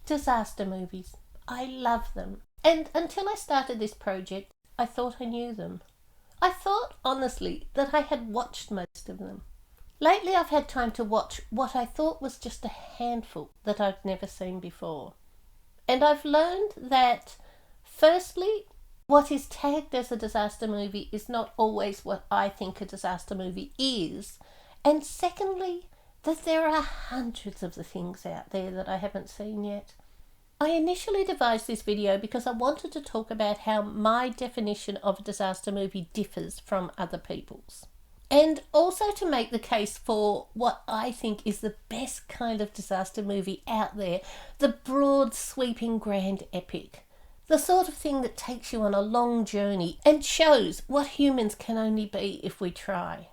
Disaster movies. I love them. And until I started this project, I thought I knew them. I thought, honestly, that I had watched most of them. Lately I've had time to watch what I thought was just a handful that I'd never seen before. And I've learned that, firstly, what is tagged as a disaster movie is not always what I think a disaster movie is. And secondly, that there are hundreds of the things out there that I haven't seen yet. I initially devised this video because I wanted to talk about how my definition of a disaster movie differs from other people's. And also to make the case for what I think is the best kind of disaster movie out there, the broad, sweeping, grand epic. The sort of thing that takes you on a long journey and shows what humans can only be if we try.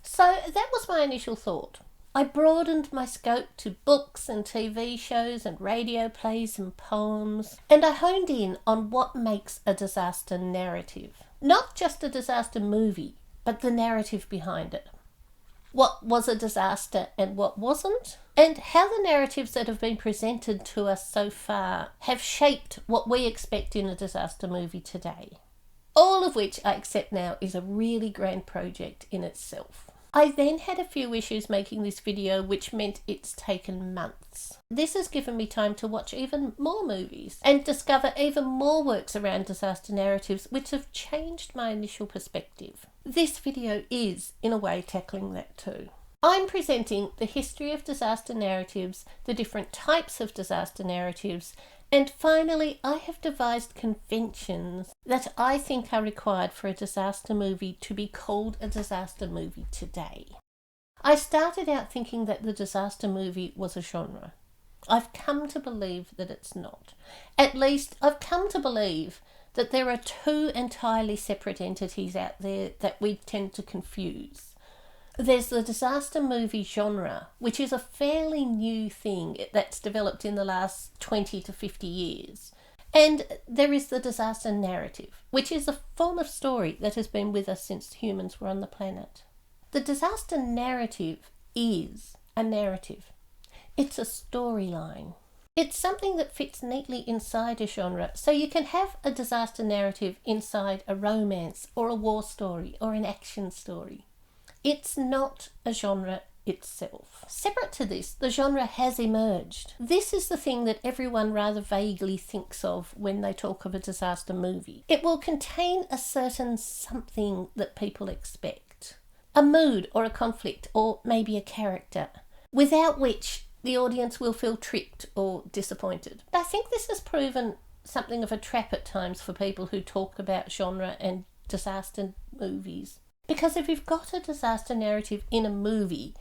So that was my initial thought. I broadened my scope to books and TV shows and radio plays and poems, and I honed in on what makes a disaster narrative. Not just a disaster movie, but the narrative behind it. What was a disaster and what wasn't, and how the narratives that have been presented to us so far have shaped what we expect in a disaster movie today. All of which I accept now is a really grand project in itself. I then had a few issues making this video, which meant it's taken months. This has given me time to watch even more movies and discover even more works around disaster narratives, which have changed my initial perspective. This video is, in a way, tackling that too. I'm presenting the history of disaster narratives, the different types of disaster narratives, and finally, I have devised conventions that I think are required for a disaster movie to be called a disaster movie today. I started out thinking that the disaster movie was a genre. I've come to believe that it's not. At least, I've come to believe that there are two entirely separate entities out there that we tend to confuse. There's the disaster movie genre, which is a fairly new thing that's developed in the last 20 to 50 years. And there is the disaster narrative, which is a form of story that has been with us since humans were on the planet. The disaster narrative is a narrative. It's a storyline. It's something that fits neatly inside a genre, so you can have a disaster narrative inside a romance or a war story or an action story. It's not a genre itself. Separate to this, the genre has emerged. This is the thing that everyone rather vaguely thinks of when they talk of a disaster movie. It will contain a certain something that people expect. A mood or a conflict or maybe a character, without which the audience will feel tricked or disappointed. I think this has proven something of a trap at times for people who talk about genre and disaster movies. Because if you've got a disaster narrative in a movie,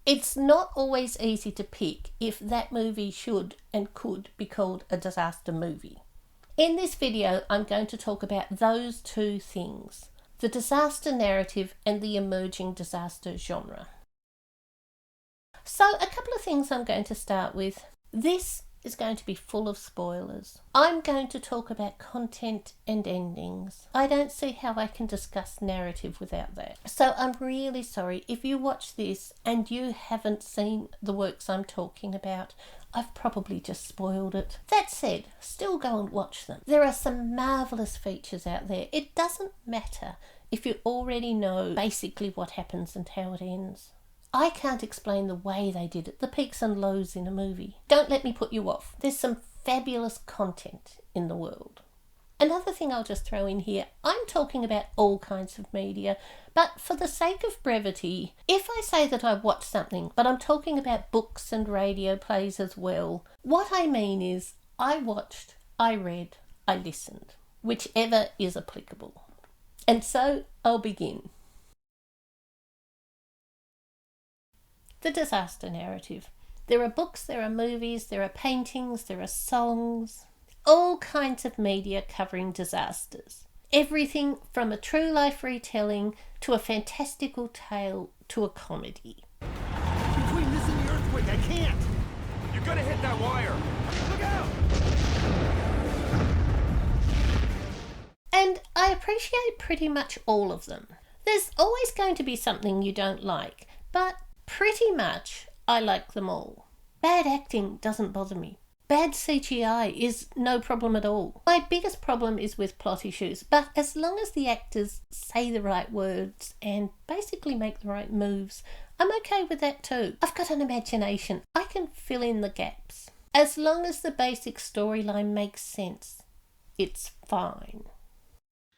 it's not always easy to pick if that movie should and could be called a disaster movie. In this video, I'm going to talk about those two things, the disaster narrative and the emerging disaster genre. So a couple of things I'm going to start with. This is going to be full of spoilers. I'm going to talk about content and endings. I don't see how I can discuss narrative without that. So I'm really sorry if you watch this and you haven't seen the works I'm talking about. I've probably just spoiled it. That said, still go and watch them. There are some marvellous features out there. It doesn't matter if you already know basically what happens and how it ends. I can't explain the way they did it, the peaks and lows in a movie. Don't let me put you off. There's some fabulous content in the world. Another thing I'll just throw in here, I'm talking about all kinds of media, but for the sake of brevity, if I say that I watched something, but I'm talking about books and radio plays as well, what I mean is I watched, I read, I listened, whichever is applicable. And so I'll begin. The disaster narrative. There are books, there are movies, there are paintings, there are songs, all kinds of media covering disasters. Everything from a true life retelling to a fantastical tale to a comedy. Between this and the earthquake, I can't! You're gonna hit that wire! Look out! And I appreciate pretty much all of them. There's always going to be something you don't like, but pretty much I like them all. Bad acting doesn't bother me. Bad CGI is no problem at all. My biggest problem is with plot issues, but as long as the actors say the right words and basically make the right moves, I'm okay with that too. I've got an imagination. I can fill in the gaps. As long as the basic storyline makes sense, it's fine.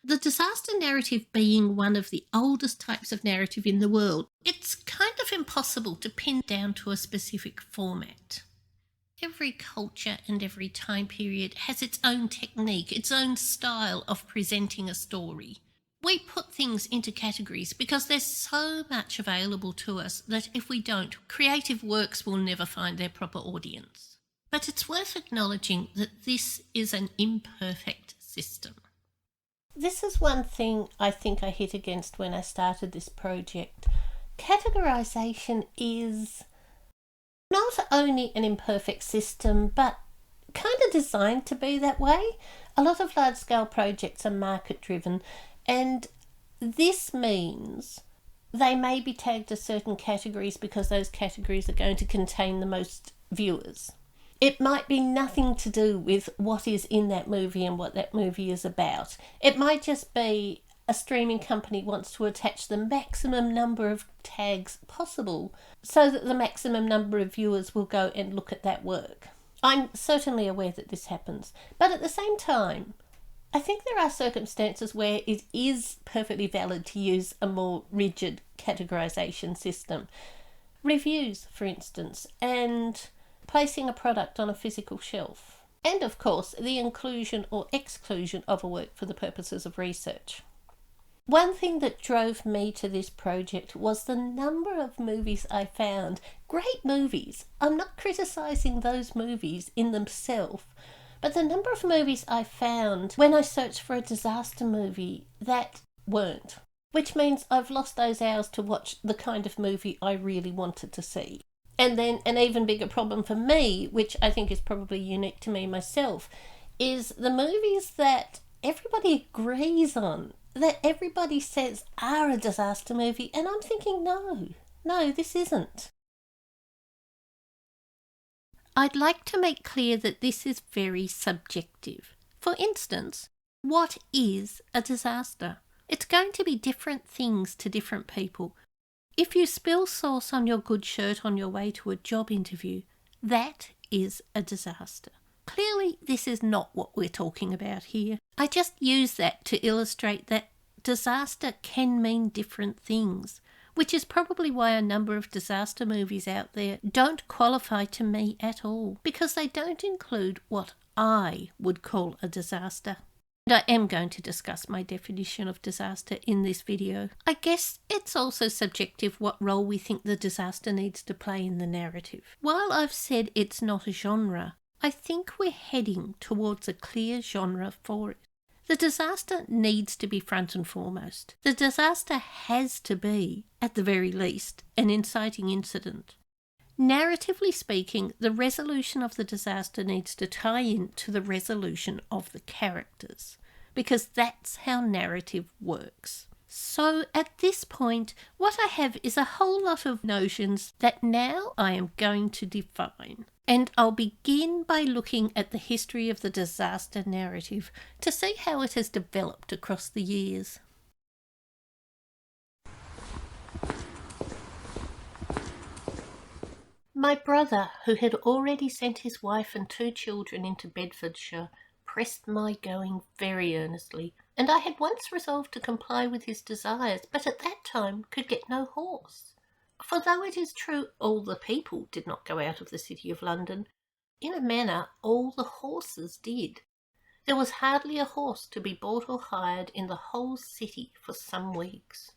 The disaster narrative being one of the oldest types of narrative in the world, it's kind of impossible to pin down to a specific format. Every culture and every time period has its own technique, its own style of presenting a story. We put things into categories because there's so much available to us that if we don't, creative works will never find their proper audience. But it's worth acknowledging that this is an imperfect system. This is one thing I think I hit against when I started this project. Categorization is not only an imperfect system, but kind of designed to be that way. A lot of large-scale projects are market-driven, and this means they may be tagged to certain categories because those categories are going to contain the most viewers. It might be nothing to do with what is in that movie and what that movie is about. It might just be a streaming company wants to attach the maximum number of tags possible so that the maximum number of viewers will go and look at that work. I'm certainly aware that this happens, but at the same time, I think there are circumstances where it is perfectly valid to use a more rigid categorization system. Reviews, for instance, and placing a product on a physical shelf. And of course, the inclusion or exclusion of a work for the purposes of research. One thing that drove me to this project was the number of movies I found. Great movies. I'm not criticising those movies in themselves, but the number of movies I found when I searched for a disaster movie that weren't. Which means I've lost those hours to watch the kind of movie I really wanted to see. And then an even bigger problem for me, which I think is probably unique to me myself, is the movies that everybody agrees on, that everybody says are a disaster movie, and I'm thinking, no, this isn't. I'd like to make clear that this is very subjective. For instance, what is a disaster? It's going to be different things to different people. If you spill sauce on your good shirt on your way to a job interview, that is a disaster. Clearly, this is not what we're talking about here. I just use that to illustrate that disaster can mean different things, which is probably why a number of disaster movies out there don't qualify to me at all, because they don't include what I would call a disaster. And I am going to discuss my definition of disaster in this video. I guess it's also subjective what role we think the disaster needs to play in the narrative. While I've said it's not a genre, I think we're heading towards a clear genre for it. The disaster needs to be front and foremost. The disaster has to be, at the very least, an inciting incident. Narratively speaking, the resolution of the disaster needs to tie in to the resolution of the characters, because that's how narrative works. So at this point, what I have is a whole lot of notions that now I am going to define. And I'll begin by looking at the history of the disaster narrative to see how it has developed across the years. My brother, who had already sent his wife and 2 children into Bedfordshire, pressed my going very earnestly, and I had once resolved to comply with his desires, but at that time could get no horse. For though it is true all the people did not go out of the city of London, in a manner all the horses did. There was hardly a horse to be bought or hired in the whole city for some weeks.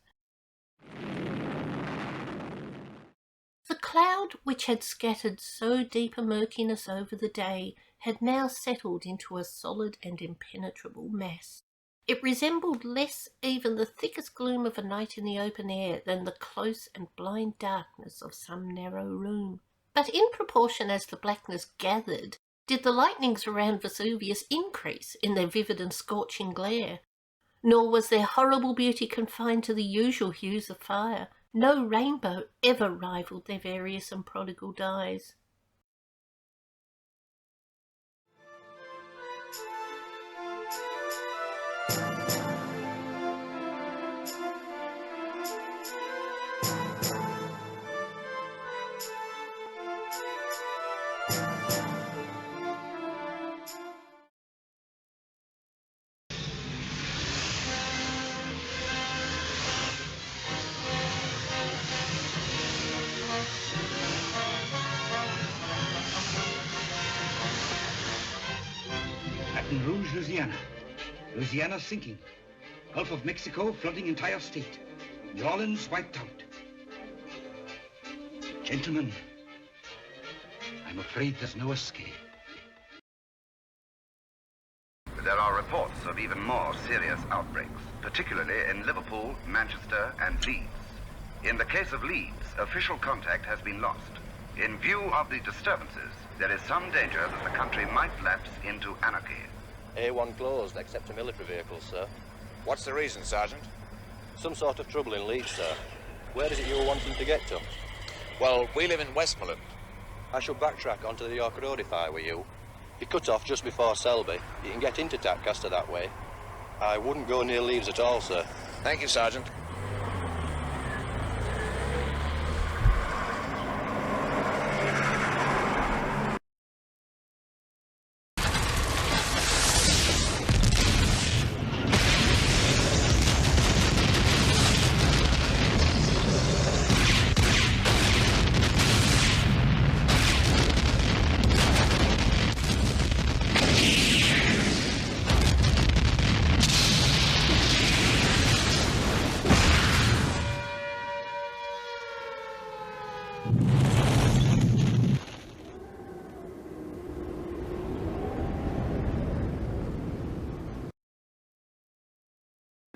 The cloud which had scattered so deep a murkiness over the day had now settled into a solid and impenetrable mass. It resembled less even the thickest gloom of a night in the open air than the close and blind darkness of some narrow room. But in proportion as the blackness gathered, did the lightnings around Vesuvius increase in their vivid and scorching glare. Nor was their horrible beauty confined to the usual hues of fire. No rainbow ever rivalled their various and prodigal dyes. Louisiana. Louisiana's sinking. Gulf of Mexico flooding entire state. New Orleans wiped out. Gentlemen, I'm afraid there's no escape. There are reports of even more serious outbreaks, particularly in Liverpool, Manchester, and Leeds. In the case of Leeds, official contact has been lost. In view of the disturbances, there is some danger that the country might lapse into anarchy. A1 closed, except to military vehicles, sir. What's the reason, Sergeant? Some sort of trouble in Leeds, sir. Where is it you were wanting to get to? Well, we live in Westmoreland. I shall backtrack onto the York Road if I were you. You cut off just before Selby. You can get into Tadcaster that way. I wouldn't go near Leeds at all, sir. Thank you, Sergeant.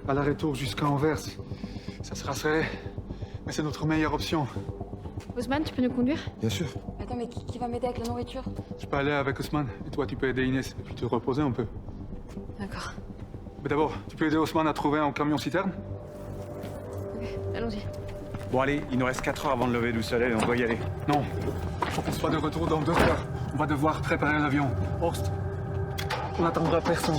Aller-retour jusqu'à Anvers. Ça sera serré, mais c'est notre meilleure option. Ousmane, tu peux nous conduire? Bien sûr. Attends, mais qui va m'aider avec la nourriture? Je peux aller avec Ousmane, et toi tu peux aider Inès, et puis te reposer un peu. D'accord. Mais d'abord, tu peux aider Ousmane à trouver un camion-citerne? Ok, allons-y. Bon allez, il nous reste 4 heures avant le lever du soleil, on doit y aller. Non, faut qu'on soit de retour dans 2 heures. On va devoir préparer l'avion. Horst, on n'attendra personne.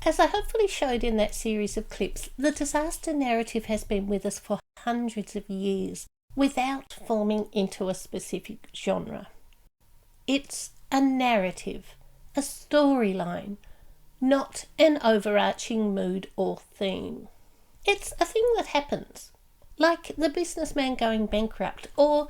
As I hopefully showed in that series of clips, the disaster narrative has been with us for hundreds of years without forming into a specific genre. It's a narrative, a storyline, not an overarching mood or theme. It's a thing that happens, like the businessman going bankrupt or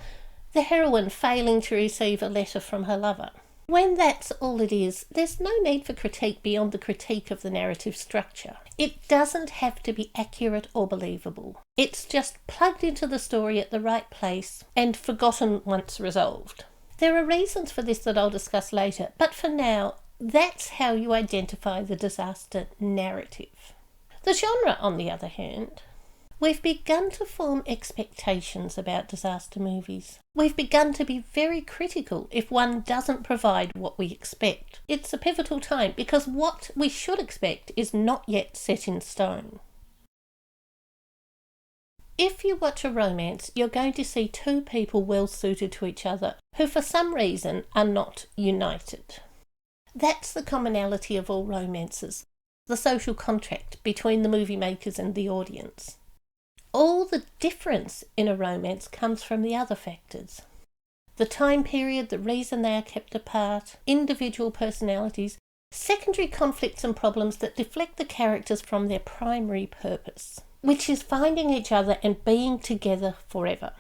the heroine failing to receive a letter from her lover. When that's all it is, there's no need for critique beyond the critique of the narrative structure. It doesn't have to be accurate or believable. It's just plugged into the story at the right place and forgotten once resolved. There are reasons for this that I'll discuss later, but for now, that's how you identify the disaster narrative. The genre, on the other hand, we've begun to form expectations about disaster movies. We've begun to be very critical if one doesn't provide what we expect. It's a pivotal time because what we should expect is not yet set in stone. If you watch a romance, you're going to see two people well suited to each other who for some reason are not united. That's the commonality of all romances, the social contract between the movie makers and the audience. All the difference in a romance comes from the other factors. The time period, the reason they are kept apart, individual personalities, secondary conflicts and problems that deflect the characters from their primary purpose, which is finding each other and being together forever.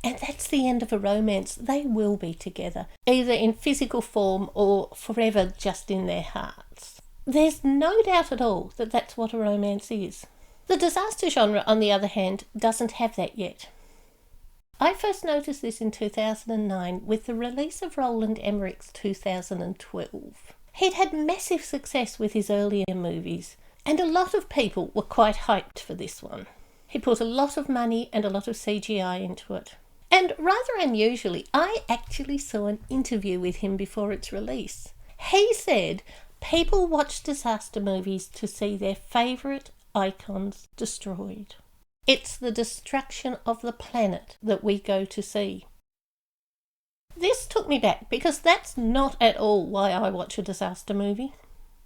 And that's the end of a romance. They will be together, either in physical form or forever just in their hearts. There's no doubt at all that that's what a romance is. The disaster genre, on the other hand, doesn't have that yet. I first noticed this in 2009 with the release of Roland Emmerich's 2012. He'd had massive success with his earlier movies, and a lot of people were quite hyped for this one. He put a lot of money and a lot of CGI into it. And rather unusually, I actually saw an interview with him before its release. He said people watch disaster movies to see their favourite icons destroyed. It's the destruction of the planet that we go to see. This took me back because that's not at all why I watch a disaster movie.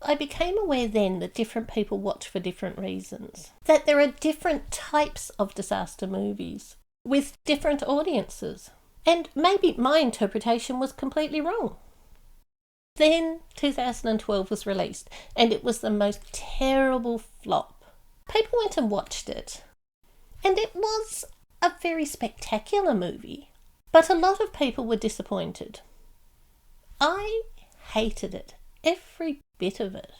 I became aware then that different people watch for different reasons, that there are different types of disaster movies with different audiences, and maybe my interpretation was completely wrong. Then 2012 was released, and it was the most terrible flop. People went and watched it. And it was a very spectacular movie, but a lot of people were disappointed. I hated it, every bit of it.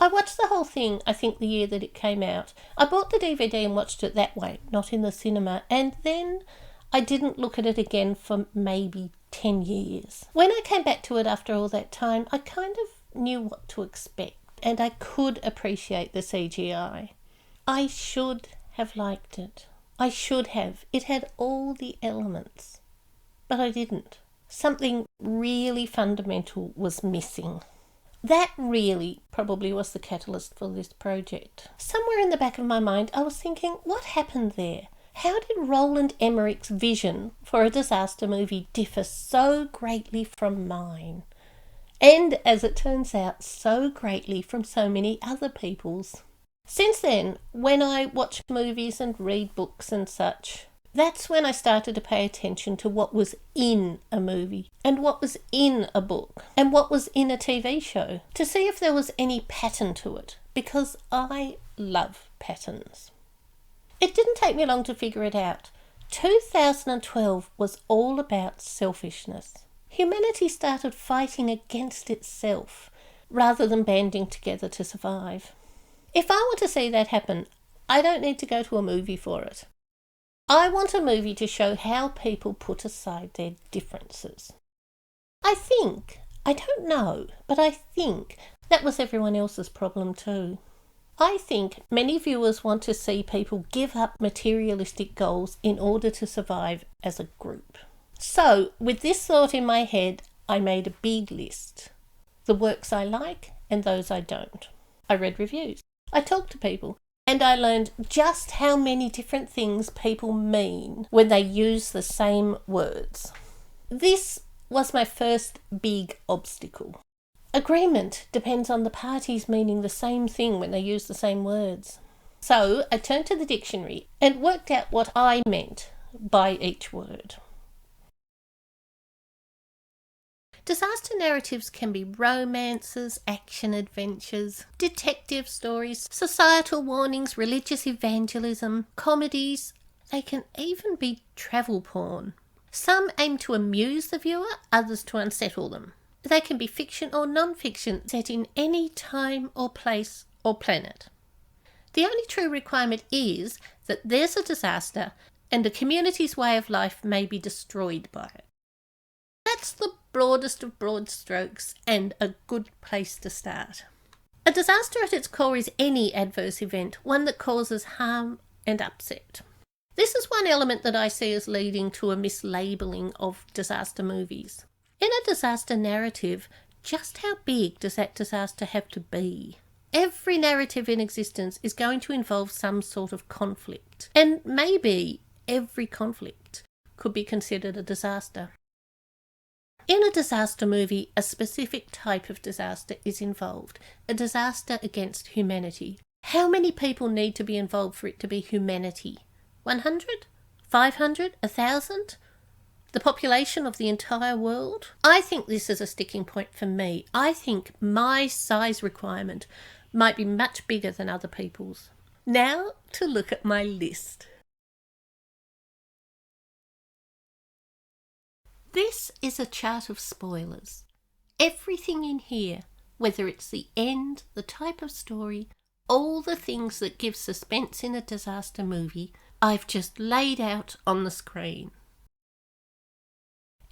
I watched the whole thing, I think, the year that it came out. I bought the DVD and watched it that way, not in the cinema, and then I didn't look at it again for maybe 10 years. When I came back to it after all that time, I kind of knew what to expect, and I could appreciate the CGI. I should have liked it. I should have. It had all the elements. But I didn't. Something really fundamental was missing. That really probably was the catalyst for this project. Somewhere in the back of my mind, I was thinking, what happened there? How did Roland Emmerich's vision for a disaster movie differ so greatly from mine? And, as it turns out, so greatly from so many other people's. Since then, when I watch movies and read books and such, that's when I started to pay attention to what was in a movie and what was in a book and what was in a TV show to see if there was any pattern to it, because I love patterns. It didn't take me long to figure it out. 2012 was all about selfishness. Humanity started fighting against itself rather than banding together to survive. If I want to see that happen, I don't need to go to a movie for it. I want a movie to show how people put aside their differences. I don't know, but I think that was everyone else's problem too. I think many viewers want to see people give up materialistic goals in order to survive as a group. So, with this thought in my head, I made a big list. The works I like and those I don't. I read reviews. I talked to people. And I learned just how many different things people mean when they use the same words. This was my first big obstacle. Agreement depends on the parties meaning the same thing when they use the same words. So I turned to the dictionary and worked out what I meant by each word. Disaster narratives can be romances, action adventures, detective stories, societal warnings, religious evangelism, comedies. They can even be travel porn. Some aim to amuse the viewer, others to unsettle them. They can be fiction or non-fiction, set in any time or place or planet. The only true requirement is that there's a disaster and a community's way of life may be destroyed by it. That's the broadest of broad strokes and a good place to start. A disaster at its core is any adverse event, one that causes harm and upset. This is one element that I see as leading to a mislabeling of disaster movies. In a disaster narrative, just how big does that disaster have to be? Every narrative in existence is going to involve some sort of conflict, and maybe every conflict could be considered a disaster. In a disaster movie, a specific type of disaster is involved, a disaster against humanity. How many people need to be involved for it to be humanity? 100? 500? 1,000? The population of the entire world? I think this is a sticking point for me. I think my size requirement might be much bigger than other people's. Now to look at my list. This is a chart of spoilers. Everything in here, whether it's the end, the type of story, all the things that give suspense in a disaster movie, I've just laid out on the screen.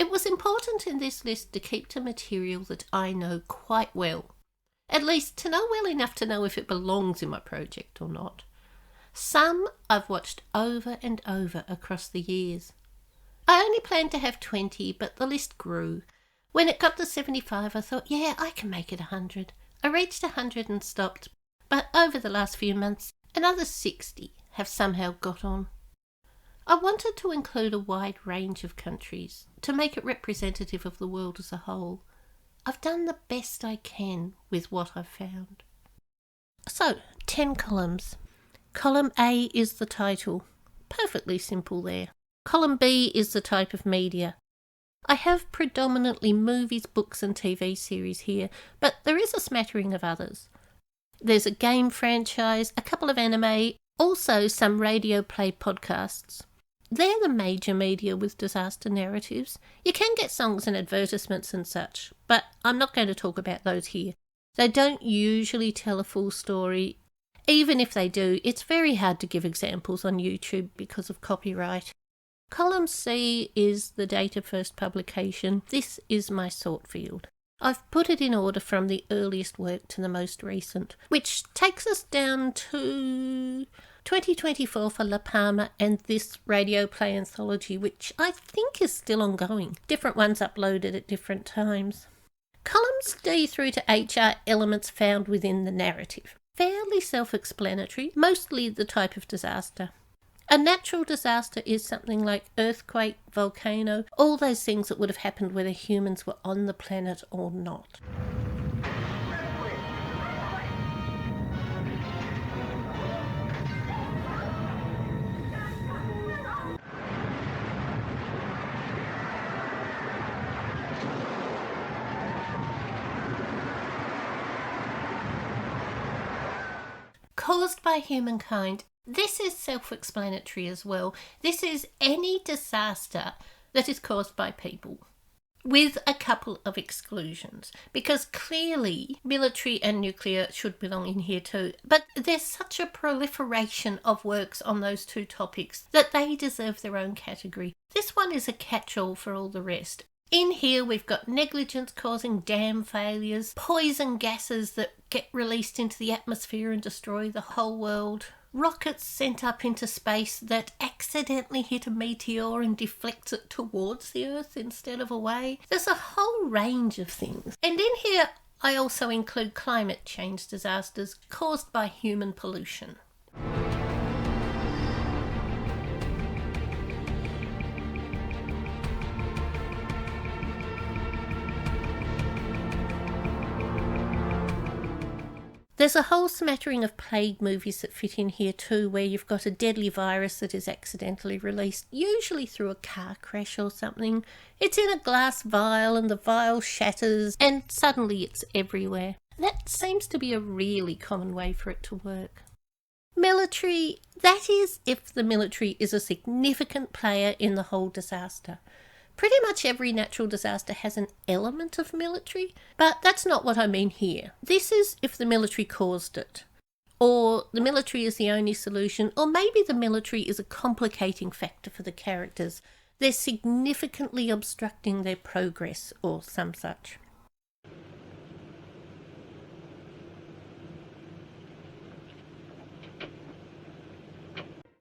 It was important in this list to keep to material that I know quite well. At least to know well enough to know if it belongs in my project or not. Some I've watched over and over across the years. I only planned to have 20, but the list grew. When it got to 75, I thought, yeah, I can make it 100. I reached 100 and stopped, but over the last few months, another 60 have somehow got on. I wanted to include a wide range of countries, to make it representative of the world as a whole. I've done the best I can with what I've found. So, 10 columns. Column A is the title. Perfectly simple there. Column B is the type of media. I have predominantly movies, books and TV series here, but there is a smattering of others. There's a game franchise, a couple of anime, Also, some radio play podcasts. They're the major media with disaster narratives. You can get songs and advertisements and such, but I'm not going to talk about those here. They don't usually tell a full story. Even if they do, it's very hard to give examples on YouTube because of copyright. Column C is the date of first publication. This is my sort field. I've put it in order from the earliest work to the most recent, which takes us down to 2024 for La Palma and this radio play anthology, which I think is still ongoing. Different ones uploaded at different times. Columns D through to H are elements found within the narrative. Fairly self-explanatory, mostly the type of disaster. A natural disaster is something like earthquake, volcano, all those things that would have happened whether humans were on the planet or not. Caused by humankind. This is self-explanatory as well. This is any disaster that is caused by people, with a couple of exclusions, because clearly military and nuclear should belong in here too. But there's such a proliferation of works on those two topics that they deserve their own category. This one is a catch-all for all the rest. In here we've got negligence causing dam failures, poison gases that get released into the atmosphere and destroy the whole world, rockets sent up into space that accidentally hit a meteor and deflects it towards the Earth instead of away. There's a whole range of things. And in here I also include climate change disasters caused by human pollution. There's a whole smattering of plague movies that fit in here too, where you've got a deadly virus that is accidentally released, usually through a car crash or something. It's in a glass vial and the vial shatters and suddenly it's everywhere. That seems to be a really common way for it to work. Military, that is if the military is a significant player in the whole disaster. Pretty much every natural disaster has an element of military, but that's not what I mean here. This is if the military caused it, or the military is the only solution, or maybe the military is a complicating factor for the characters. They're significantly obstructing their progress, or some such.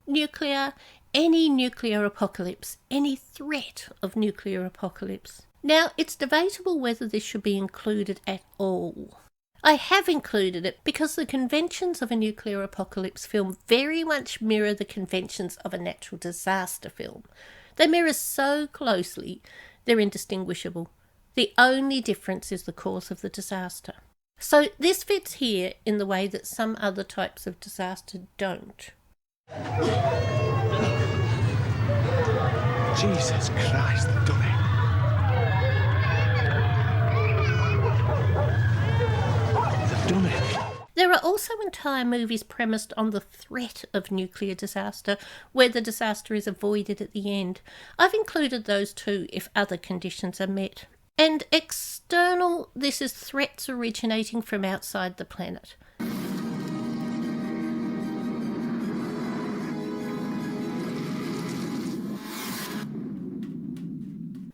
Nuclear. Any nuclear apocalypse, any threat of nuclear apocalypse. Now, it's debatable whether this should be included at all. I have included it because the conventions of a nuclear apocalypse film very much mirror the conventions of a natural disaster film. They mirror so closely, they're indistinguishable. The only difference is the cause of the disaster. So this fits here in the way that some other types of disaster don't. Jesus Christ, they've done it. They've done it. There are also entire movies premised on the threat of nuclear disaster, where the disaster is avoided at the end. I've included those too if other conditions are met. And external, this is threats originating from outside the planet.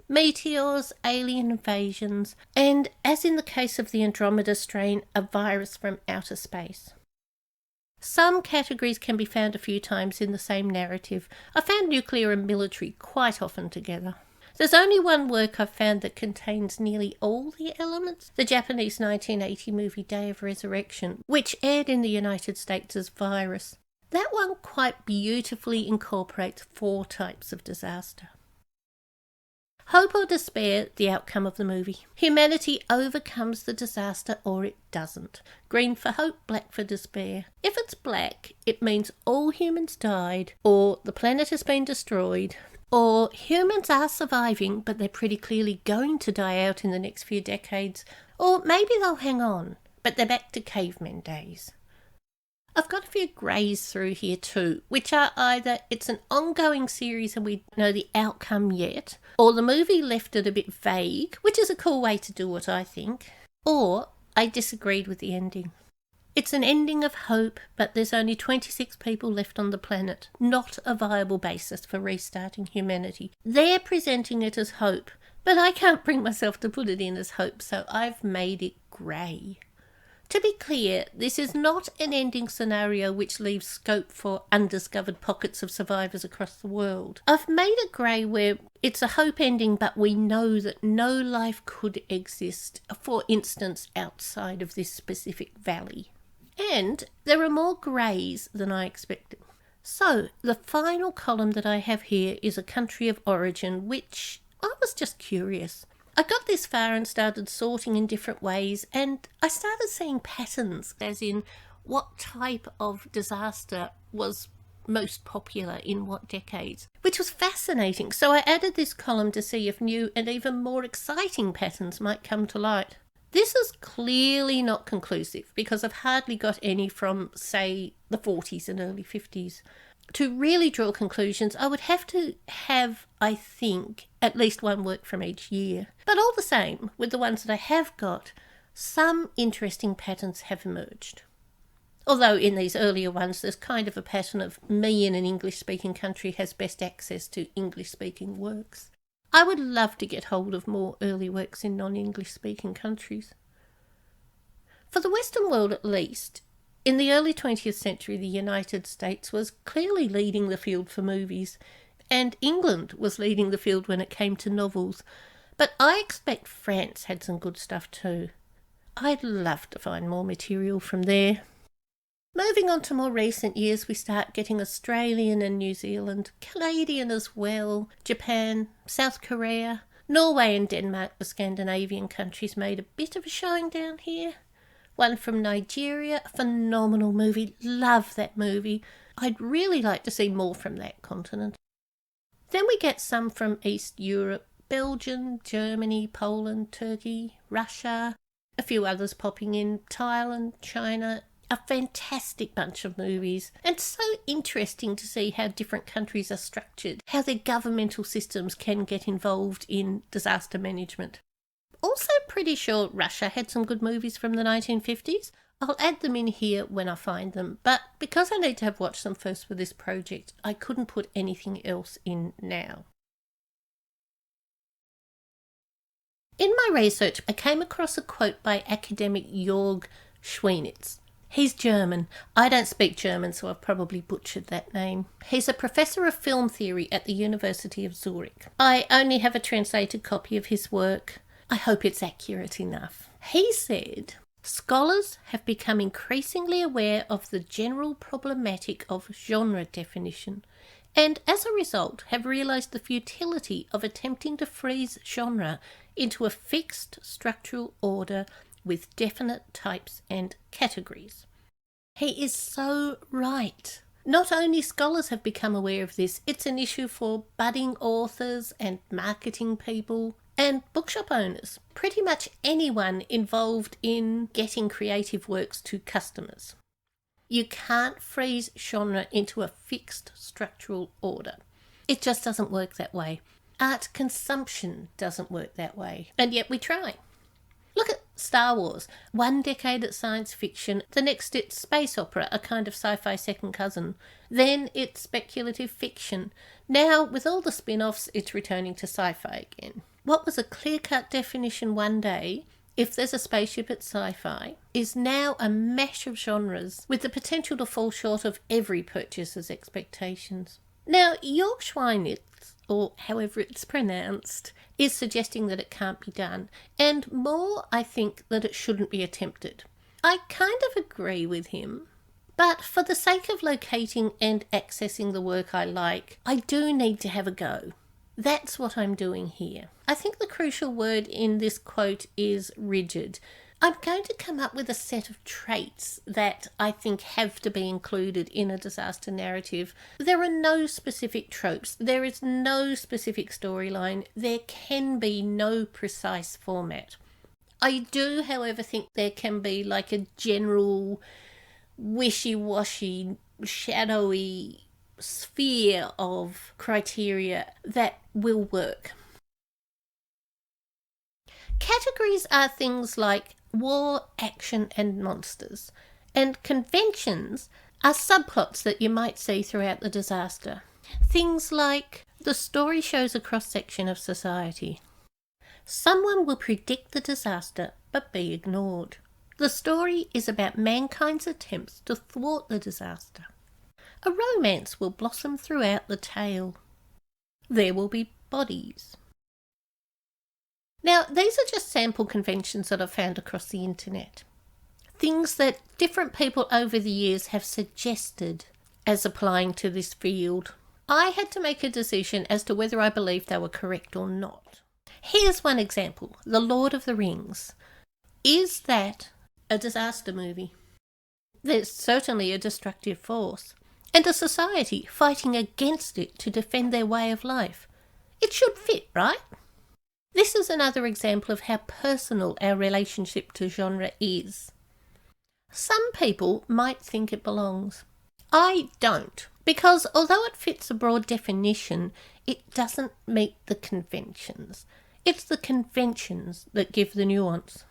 Meteors, alien invasions, and, as in the case of the Andromeda strain, a virus from outer space. Some categories can be found a few times in the same narrative. I found nuclear and military quite often together. There's only one work I've found that contains nearly all the elements, the Japanese 1980 movie Day of Resurrection, which aired in the United States as Virus. That one quite beautifully incorporates 4 types of disaster. Hope or despair, the outcome of the movie. Humanity overcomes the disaster or it doesn't. Green for hope, black for despair. If it's black, it means all humans died, or the planet has been destroyed, or humans are surviving but they're pretty clearly going to die out in the next few decades, or maybe they'll hang on, but they're back to cavemen days. I've got a few greys through here too, which are either it's an ongoing series and we don't know the outcome yet, or the movie left it a bit vague, which is a cool way to do it, I think, or I disagreed with the ending. It's an ending of hope, but there's only 26 people left on the planet, not a viable basis for restarting humanity. They're presenting it as hope, but I can't bring myself to put it in as hope, so I've made it grey. To be clear, this is not an ending scenario which leaves scope for undiscovered pockets of survivors across the world. I've made it grey where it's a hope ending, but we know that no life could exist, for instance, outside of this specific valley. And there are more greys than I expected. So, the final column that I have here is a country of origin, which I was just curious. I got this far and started sorting in different ways, and I started seeing patterns, as in what type of disaster was most popular in what decades, which was fascinating. So I added this column to see if new and even more exciting patterns might come to light. This is clearly not conclusive because I've hardly got any from, say, the 40s and early 50s. To really draw conclusions, I would have to have, I think, at least one work from each year. But all the same, with the ones that I have got, some interesting patterns have emerged. Although in these earlier ones, there's kind of a pattern of me in an English-speaking country has best access to English-speaking works. I would love to get hold of more early works in non-English-speaking countries. For the Western world at least, in the early 20th century, the United States was clearly leading the field for movies, and England was leading the field when it came to novels. But I expect France had some good stuff too. I'd love to find more material from there. Moving on to more recent years, we start getting Australian and New Zealand, Canadian as well, Japan, South Korea, Norway and Denmark, the Scandinavian countries, made a bit of a showing down here. One from Nigeria, a phenomenal movie, love that movie. I'd really like to see more from that continent. Then we get some from East Europe, Belgium, Germany, Poland, Turkey, Russia, a few others popping in, Thailand, China. A fantastic bunch of movies, and so interesting to see how different countries are structured, how their governmental systems can get involved in disaster management. Also pretty sure Russia had some good movies from the 1950s. I'll add them in here when I find them, but because I need to have watched them first for this project, I couldn't put anything else in now. In my research, I came across a quote by academic Jörg Schweinitz. He's German. I don't speak German, so I've probably butchered that name. He's a professor of film theory at the University of Zurich. I only have a translated copy of his work. I hope it's accurate enough. He said, "Scholars have become increasingly aware of the general problematic of genre definition, and as a result have realised the futility of attempting to freeze genre into a fixed structural order with definite types and categories." He is so right. Not only scholars have become aware of this, it's an issue for budding authors and marketing people and bookshop owners. Pretty much anyone involved in getting creative works to customers. You can't freeze genre into a fixed structural order. It just doesn't work that way. Art consumption doesn't work that way, and yet we try. Look at Star Wars. One decade it's science fiction, the next it's space opera, a kind of sci-fi second cousin. Then it's speculative fiction. Now, with all the spin-offs, it's returning to sci-fi again. What was a clear-cut definition one day, if there's a spaceship at sci-fi, is now a mash of genres with the potential to fall short of every purchaser's expectations. Now, Jörg Schweinitz, or however it's pronounced, is suggesting that it can't be done, and more, I think, that it shouldn't be attempted. I kind of agree with him, but for the sake of locating and accessing the work I like, I do need to have a go. That's what I'm doing here. I think the crucial word in this quote is rigid. I'm going to come up with a set of traits that I think have to be included in a disaster narrative. There are no specific tropes. There is no specific storyline. There can be no precise format. I do, however, think there can be like a general wishy-washy, shadowy sphere of criteria that will work. Categories are things like war, action, and monsters, and conventions are subplots that you might see throughout the disaster. Things like the story shows a cross-section of society. Someone will predict the disaster but be ignored. The story is about mankind's attempts to thwart the disaster. A romance will blossom throughout the tale. There will be bodies. Now, these are just sample conventions that I've found across the internet. Things that different people over the years have suggested as applying to this field. I had to make a decision as to whether I believed they were correct or not. Here's one example, The Lord of the Rings. Is that a disaster movie? There's certainly a destructive force, and a society fighting against it to defend their way of life. It should fit, right? This is another example of how personal our relationship to genre is. Some people might think it belongs. I don't, because although it fits a broad definition, it doesn't meet the conventions. It's the conventions that give the nuance.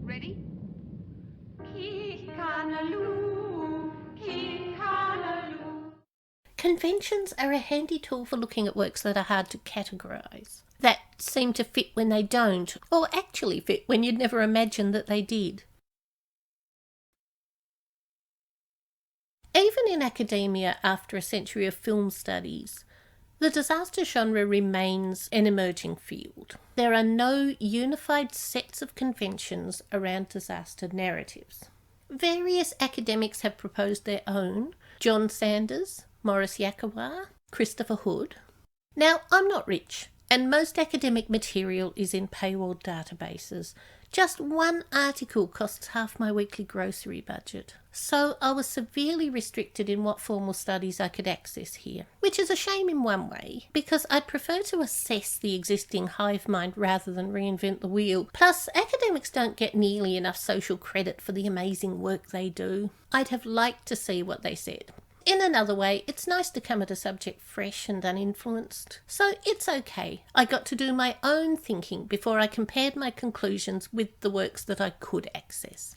Ready? Conventions are a handy tool for looking at works that are hard to categorise, that seem to fit when they don't, or actually fit when you'd never imagined that they did. Even in academia, after a century of film studies, the disaster genre remains an emerging field. There are no unified sets of conventions around disaster narratives. Various academics have proposed their own: John Sanders, Maurice Yakawa, Christopher Hood. Now, I'm not rich, and most academic material is in paywall databases. Just one article costs half my weekly grocery budget. So I was severely restricted in what formal studies I could access here, which is a shame in one way, because I'd prefer to assess the existing hive mind rather than reinvent the wheel. Plus, academics don't get nearly enough social credit for the amazing work they do. I'd have liked to see what they said. In another way, it's nice to come at a subject fresh and uninfluenced. So it's okay. I got to do my own thinking before I compared my conclusions with the works that I could access.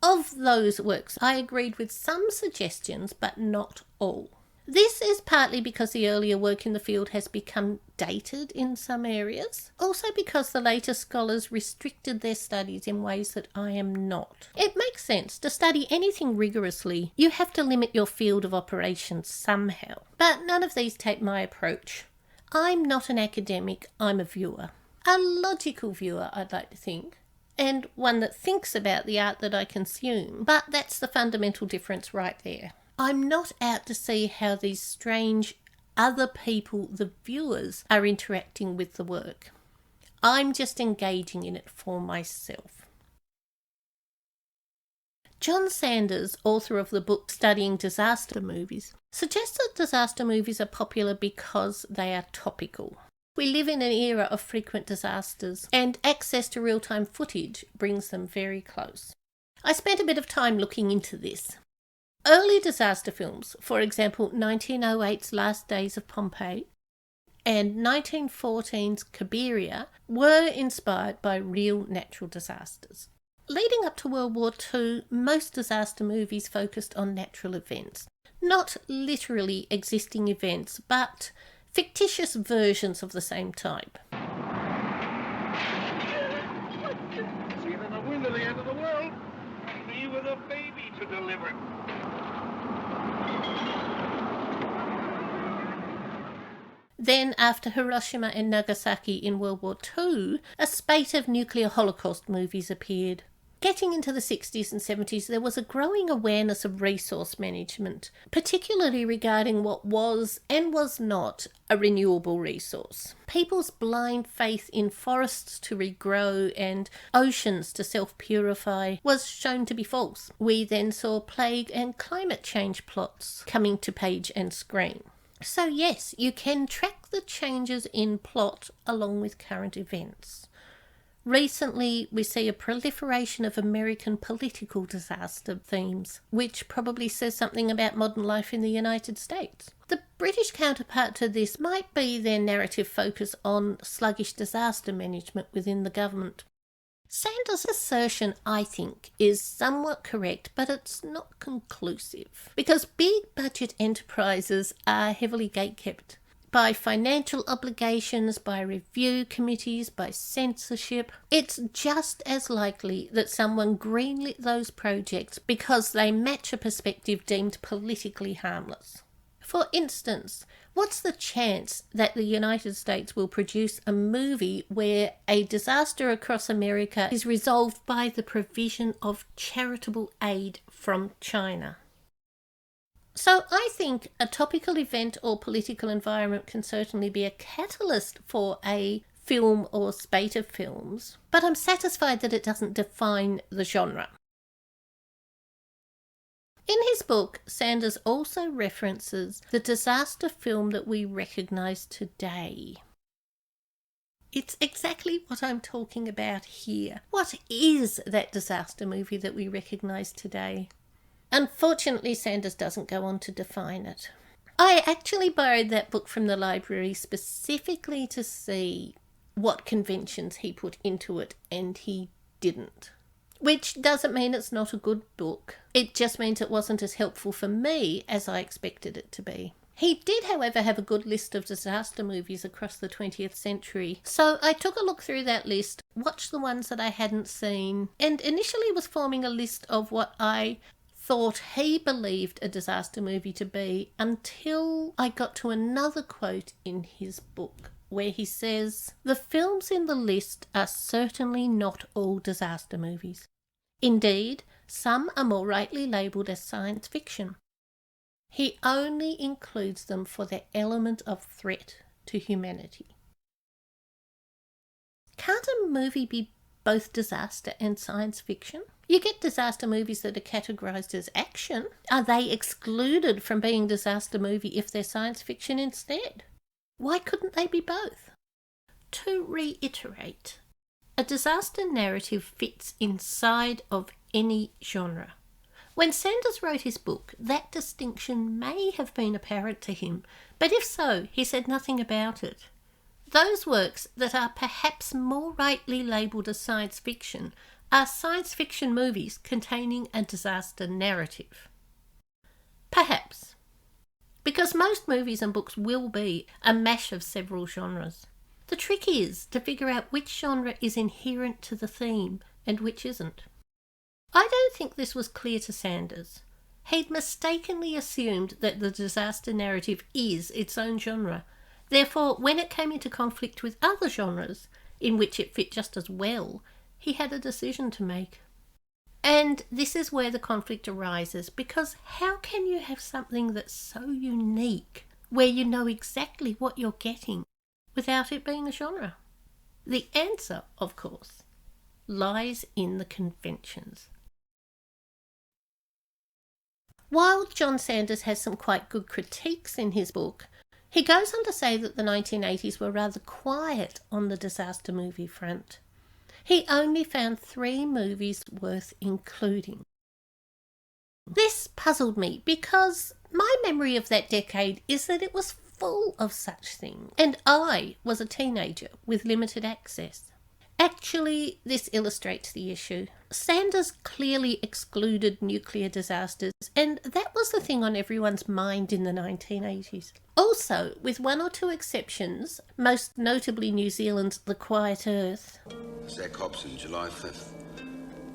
Of those works, I agreed with some suggestions, but not all. This is partly because the earlier work in the field has become dated in some areas, also because the later scholars restricted their studies in ways that I am not. It makes sense. To study anything rigorously, you have to limit your field of operations somehow. But none of these take my approach. I'm not an academic, I'm a viewer. A logical viewer, I'd like to think, and one that thinks about the art that I consume. But that's the fundamental difference right there. I'm not out to see how these strange other people, the viewers, are interacting with the work. I'm just engaging in it for myself. John Sanders, author of the book Studying Disaster Movies, suggests that disaster movies are popular because they are topical. We live in an era of frequent disasters, and access to real-time footage brings them very close. I spent a bit of time looking into this. Early disaster films, for example 1908's Last Days of Pompeii and 1914's Kabiria, were inspired by real natural disasters. Leading up to World War II, most disaster movies focused on natural events. Not literally existing events, but fictitious versions of the same type. See it in the wind of the end of the world. Me with a baby to deliver. Then, after Hiroshima and Nagasaki in World War II, a spate of nuclear holocaust movies appeared. Getting into the 60s and 70s, there was a growing awareness of resource management, particularly regarding what was and was not a renewable resource. People's blind faith in forests to regrow and oceans to self-purify was shown to be false. We then saw plague and climate change plots coming to page and screen. So yes, you can track the changes in plot along with current events. Recently, we see a proliferation of American political disaster themes, which probably says something about modern life in the United States. The British counterpart to this might be their narrative focus on sluggish disaster management within the government. Sanders' assertion, I think, is somewhat correct, but it's not conclusive, because big budget enterprises are heavily gatekept by financial obligations, by review committees, by censorship. It's just as likely that someone greenlit those projects because they match a perspective deemed politically harmless. For instance, what's the chance that the United States will produce a movie where a disaster across America is resolved by the provision of charitable aid from China? So I think a topical event or political environment can certainly be a catalyst for a film or spate of films, but I'm satisfied that it doesn't define the genre. In his book, Sanders also references the disaster film that we recognise today. It's exactly what I'm talking about here. What is that disaster movie that we recognise today? Unfortunately, Sanders doesn't go on to define it. I actually borrowed that book from the library specifically to see what conventions he put into it, and he didn't. Which doesn't mean it's not a good book. It just means it wasn't as helpful for me as I expected it to be. He did, however, have a good list of disaster movies across the 20th century. So I took a look through that list, watched the ones that I hadn't seen, and initially was forming a list of what I thought he believed a disaster movie to be, until I got to another quote in his book where he says, "The films in the list are certainly not all disaster movies. Indeed, some are more rightly labelled as science fiction. He only includes them for their element of threat to humanity." Can't a movie be both disaster and science fiction? You get disaster movies that are categorised as action. Are they excluded from being disaster movie if they're science fiction instead? Why couldn't they be both? To reiterate, a disaster narrative fits inside of any genre. When Sanders wrote his book, that distinction may have been apparent to him, but if so, he said nothing about it. Those works that are perhaps more rightly labelled as science fiction are science fiction movies containing a disaster narrative. Perhaps. Because most movies and books will be a mash of several genres. The trick is to figure out which genre is inherent to the theme and which isn't. I don't think this was clear to Sanders. He'd mistakenly assumed that the disaster narrative is its own genre. Therefore, when it came into conflict with other genres, in which it fit just as well, he had a decision to make. And this is where the conflict arises, because how can you have something that's so unique, where you know exactly what you're getting, without it being a genre? The answer, of course, lies in the conventions. While John Sanders has some quite good critiques in his book, he goes on to say that the 1980s were rather quiet on the disaster movie front. He only found 3 movies worth including. This puzzled me because my memory of that decade is that it was full of such things, and I was a teenager with limited access. Actually, this illustrates the issue. Sanders clearly excluded nuclear disasters, and that was the thing on everyone's mind in the 1980s. Also, with 1 or 2 exceptions, most notably New Zealand's The Quiet Earth. Zach Hobson, July 5th.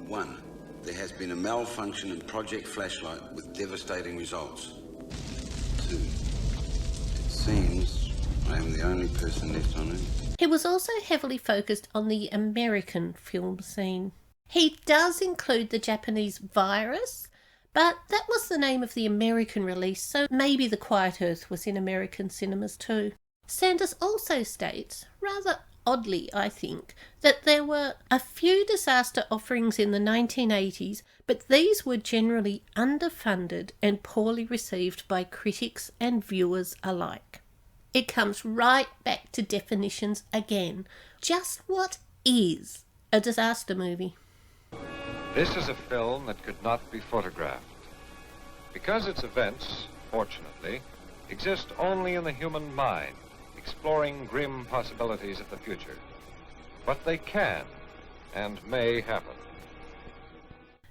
1. There has been a malfunction in Project Flashlight with devastating results. 2. It seems I am the only person left on Earth. He was also heavily focused on the American film scene. He does include the Japanese virus, but that was the name of the American release, so maybe The Quiet Earth was in American cinemas too. Sanders also states, rather oddly, I think, that there were a few disaster offerings in the 1980s, but these were generally underfunded and poorly received by critics and viewers alike. It comes right back to definitions again. Just what is a disaster movie? This is a film that could not be photographed, because its events, fortunately, exist only in the human mind, exploring grim possibilities of the future. But they can and may happen.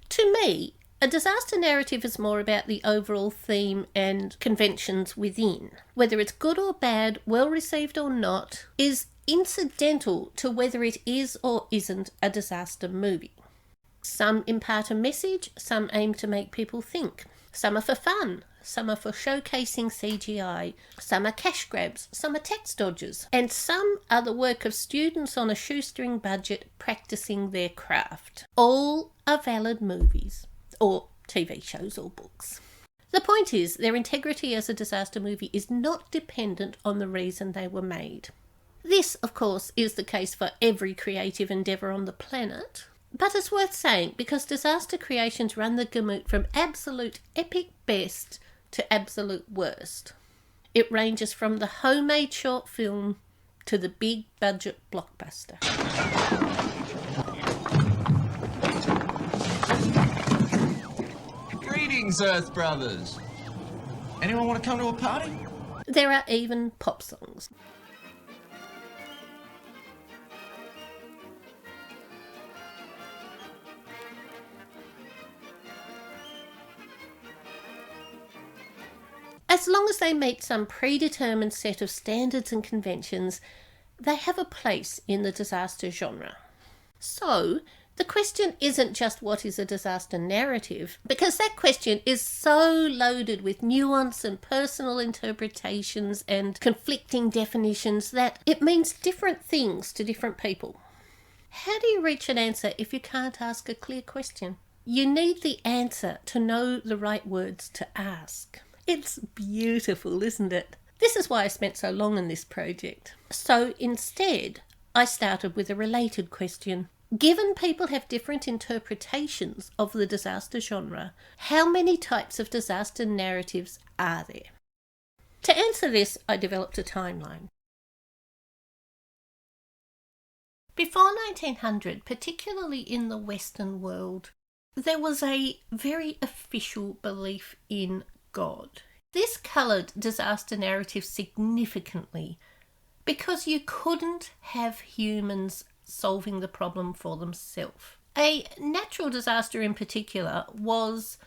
To me, a disaster narrative is more about the overall theme and conventions within. Whether it's good or bad, well received or not, is incidental to whether it is or isn't a disaster movie. Some impart a message, some aim to make people think. Some are for fun, some are for showcasing CGI, some are cash grabs, some are tax dodgers, and some are the work of students on a shoestring budget practicing their craft. All are valid movies, or TV shows or books. The point is, their integrity as a disaster movie is not dependent on the reason they were made. This, of course, is the case for every creative endeavour on the planet. But it's worth saying because disaster creations run the gamut from absolute epic best to absolute worst. It ranges from the homemade short film to the big budget blockbuster. Greetings, Earth Brothers. Anyone want to come to a party? There are even pop songs. As long as they meet some predetermined set of standards and conventions, they have a place in the disaster genre. So, the question isn't just what is a disaster narrative, because that question is so loaded with nuance and personal interpretations and conflicting definitions that it means different things to different people. How do you reach an answer if you can't ask a clear question? You need the answer to know the right words to ask. It's beautiful, isn't it? This is why I spent so long on this project. So instead, I started with a related question. Given people have different interpretations of the disaster genre, how many types of disaster narratives are there? To answer this, I developed a timeline. Before 1900, particularly in the Western world, there was a very official belief in God. This coloured disaster narrative significantly because you couldn't have humans solving the problem for themselves. A natural disaster in particular was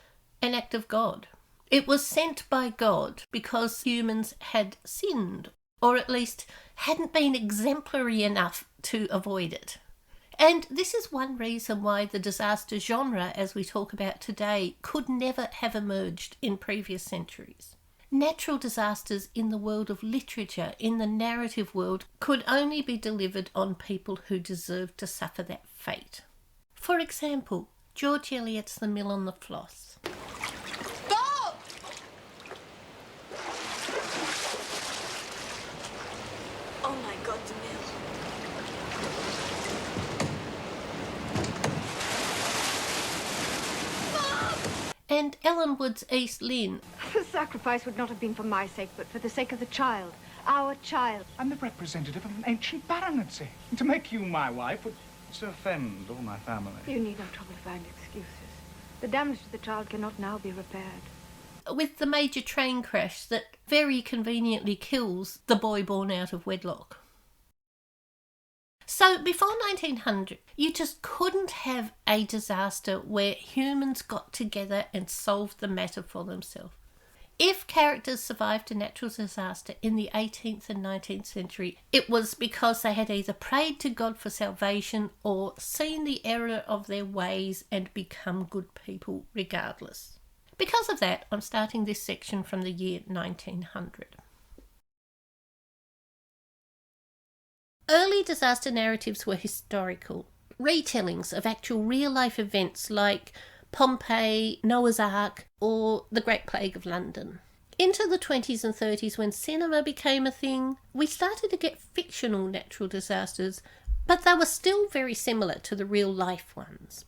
an act of God. It was sent by God because humans had sinned, or at least hadn't been exemplary enough to avoid it. And this is one reason why the disaster genre, as we talk about today, could never have emerged in previous centuries. Natural disasters in the world of literature, in the narrative world, could only be delivered on people who deserved to suffer that fate. For example, George Eliot's The Mill on the Floss. Stop! Oh my God, the mill. And Ellen Wood's East Lynne. The sacrifice would not have been for my sake, but for the sake of the child. Our child. I'm the representative of an ancient baronetcy. To make you my wife would offend all my family. You need no trouble to find excuses. The damage to the child cannot now be repaired. With the major train crash that very conveniently kills the boy born out of wedlock. So before 1900, you just couldn't have a disaster where humans got together and solved the matter for themselves. If characters survived a natural disaster in the 18th and 19th century, it was because they had either prayed to God for salvation or seen the error of their ways and become good people regardless. Because of that, I'm starting this section from the year 1900. Early disaster narratives were historical, retellings of actual real-life events like Pompeii, Noah's Ark, or the Great Plague of London. Into the 20s and 30s, when cinema became a thing, we started to get fictional natural disasters, but they were still very similar to the real-life ones.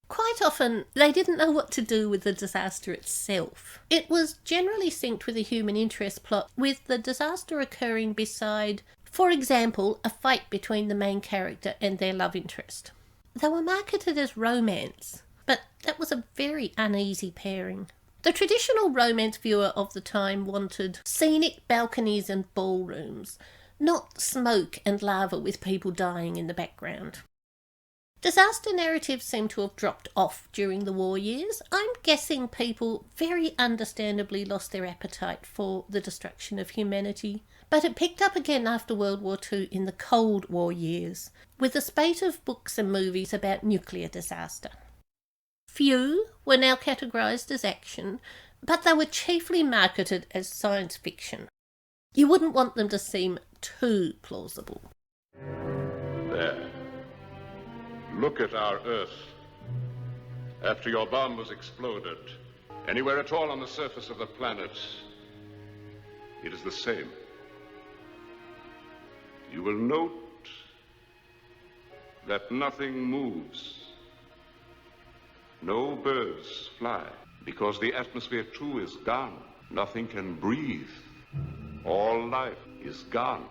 Quite often, they didn't know what to do with the disaster itself. It was generally synced with a human interest plot, with the disaster occurring beside, for example, a fight between the main character and their love interest. They were marketed as romance, but that was a very uneasy pairing. The traditional romance viewer of the time wanted scenic balconies and ballrooms, not smoke and lava with people dying in the background. Disaster narratives seem to have dropped off during the war years. I'm guessing people very understandably lost their appetite for the destruction of humanity, but it picked up again after World War II in the Cold War years, with a spate of books and movies about nuclear disaster. Few were now categorised as action, but they were chiefly marketed as science fiction. You wouldn't want them to seem too plausible. There. Look at our Earth. After your bomb was exploded, anywhere at all on the surface of the planet, it is the same. You will note that nothing moves. No birds fly, because the atmosphere too is gone. Nothing can breathe. All life is gone.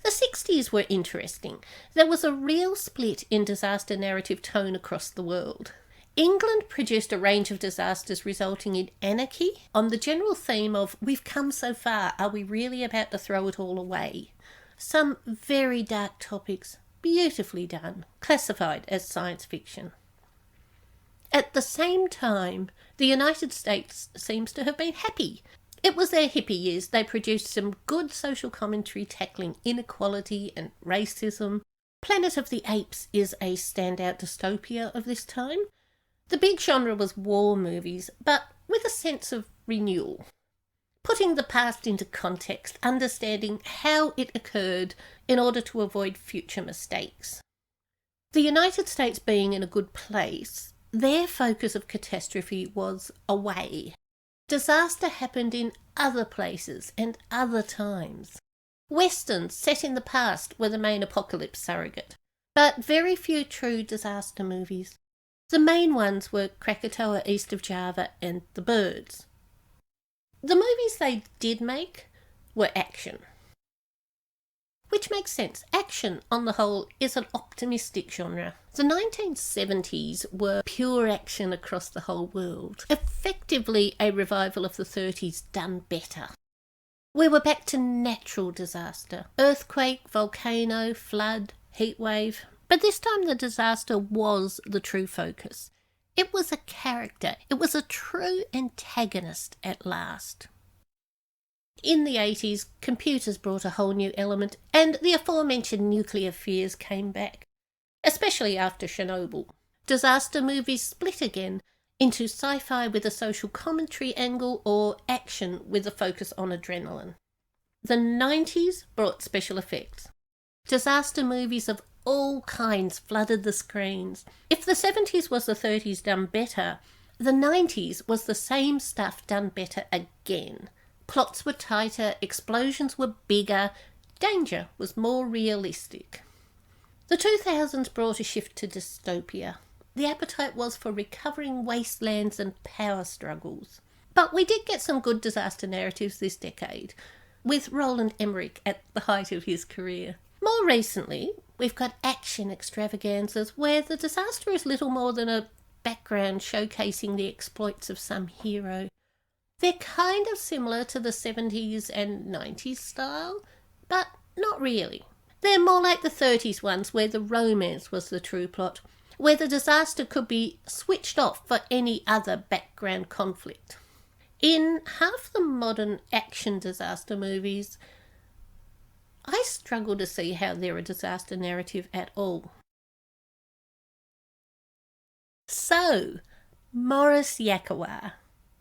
The 60s were interesting. There was a real split in disaster narrative tone across the world. England produced a range of disasters resulting in anarchy on the general theme of "we've come so far, are we really about to throw it all away?" Some very dark topics, beautifully done, classified as science fiction. At the same time, the United States seems to have been happy. It was their hippie years. They produced some good social commentary tackling inequality and racism. Planet of the Apes is a standout dystopia of this time. The big genre was war movies, but with a sense of renewal. Putting the past into context, understanding how it occurred in order to avoid future mistakes. The United States being in a good place, their focus of catastrophe was away. Disaster happened in other places and other times. Westerns set in the past were the main apocalypse surrogate, but very few true disaster movies. The main ones were Krakatoa east of Java and The Birds. The movies they did make were action. Which makes sense. Action, on the whole, is an optimistic genre. The 1970s were pure action across the whole world, effectively a revival of the 30s done better. We were back to natural disaster, earthquake, volcano, flood, heatwave, but this time the disaster was the true focus. It was a character, it was a true antagonist at last. In the 80s, computers brought a whole new element, and the aforementioned nuclear fears came back, especially after Chernobyl. Disaster movies split again into sci-fi with a social commentary angle or action with a focus on adrenaline. The 90s brought special effects. Disaster movies of all kinds flooded the screens. If the 70s was the 30s done better, the 90s was the same stuff done better again. Plots were tighter, explosions were bigger, danger was more realistic. The 2000s brought a shift to dystopia. The appetite was for recovering wastelands and power struggles. But we did get some good disaster narratives this decade, with Roland Emmerich at the height of his career. More recently, we've got action extravaganzas where the disaster is little more than a background showcasing the exploits of some hero. They're kind of similar to the 70s and 90s style, but not really. They're more like the 30s ones where the romance was the true plot, where the disaster could be switched off for any other background conflict. In half the modern action disaster movies, I struggle to see how they're a disaster narrative at all. So, Maurice Yakawa.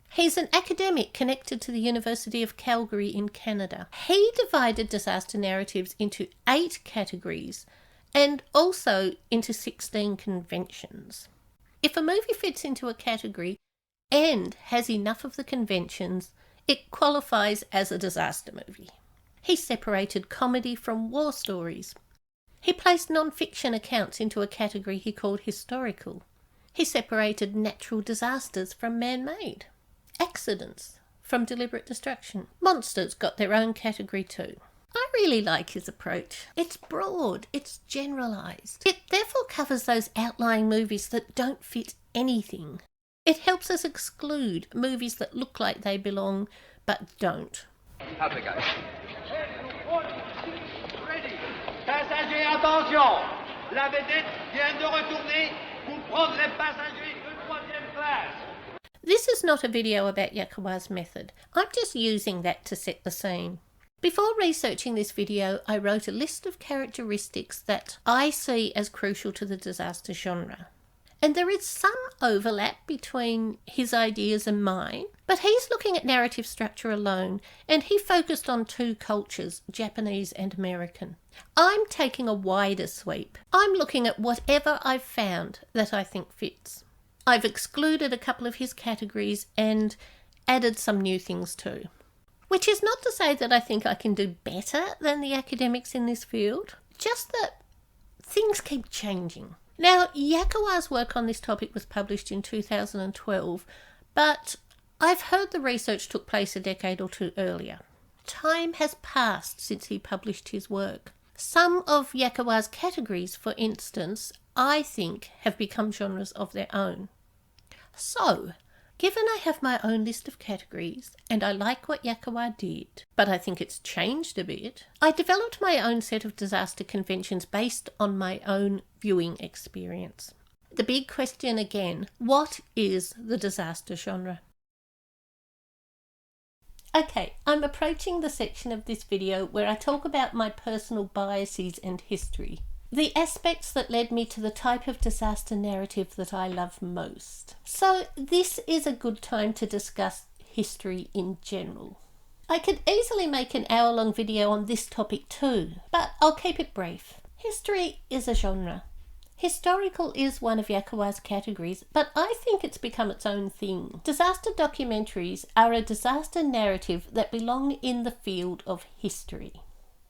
He's an academic connected to the University of Calgary in Canada. He divided disaster narratives into 8 categories and also into 16 conventions. If a movie fits into a category and has enough of the conventions, it qualifies as a disaster movie. He separated comedy from war stories. He placed non-fiction accounts into a category he called historical. He separated natural disasters from man-made. Accidents from deliberate destruction. Monsters got their own category too. I really like his approach. It's broad, it's generalised. It therefore covers those outlying movies that don't fit anything. It helps us exclude movies that look like they belong but don't. Application. Passagers, attention! La vedette vient de retourner. Vous prendrez passagers de 3e classe. This is not a video about Yakawa's method. I'm just using that to set the scene. Before researching this video, I wrote a list of characteristics that I see as crucial to the disaster genre. And there is some overlap between his ideas and mine, but he's looking at narrative structure alone, and he focused on two cultures, Japanese and American. I'm taking a wider sweep. I'm looking at whatever I've found that I think fits. I've excluded a couple of his categories and added some new things too. Which is not to say that I think I can do better than the academics in this field, just that things keep changing. Now, Yakawa's work on this topic was published in 2012, but I've heard the research took place a decade or two earlier. Time has passed since he published his work. Some of Yakawa's categories, for instance, I think have become genres of their own. So, given I have my own list of categories, and I like what Yakawa did, but I think it's changed a bit, I developed my own set of disaster conventions based on my own viewing experience. The big question again, what is the disaster genre? Okay, I'm approaching the section of this video where I talk about my personal biases and history. The aspects that led me to the type of disaster narrative that I love most. So this is a good time to discuss history in general. I could easily make an hour-long video on this topic too, but I'll keep it brief. History is a genre. Historical is one of Yakawa's categories, but I think it's become its own thing. Disaster documentaries are a disaster narrative that belong in the field of history.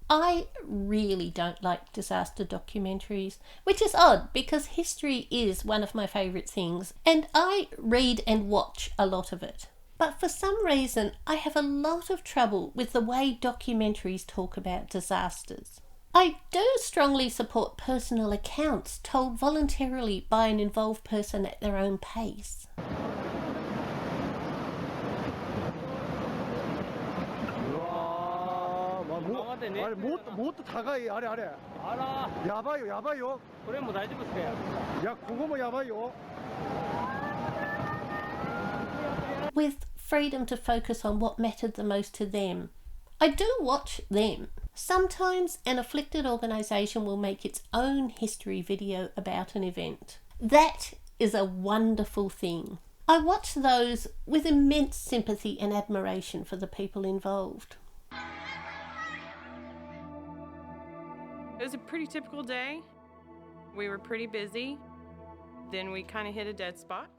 I really don't like disaster documentaries, which is odd because history is one of my favourite things, and I read and watch a lot of it. But for some reason, I have a lot of trouble with the way documentaries talk about disasters. I do strongly support personal accounts told voluntarily by an involved person at their own pace. With freedom to focus on what mattered the most to them. I do watch them. Sometimes an afflicted organisation will make its own history video about an event. That is a wonderful thing. I watch those with immense sympathy and admiration for the people involved. It was a pretty typical day. We were pretty busy. Then we kind of hit a dead spot.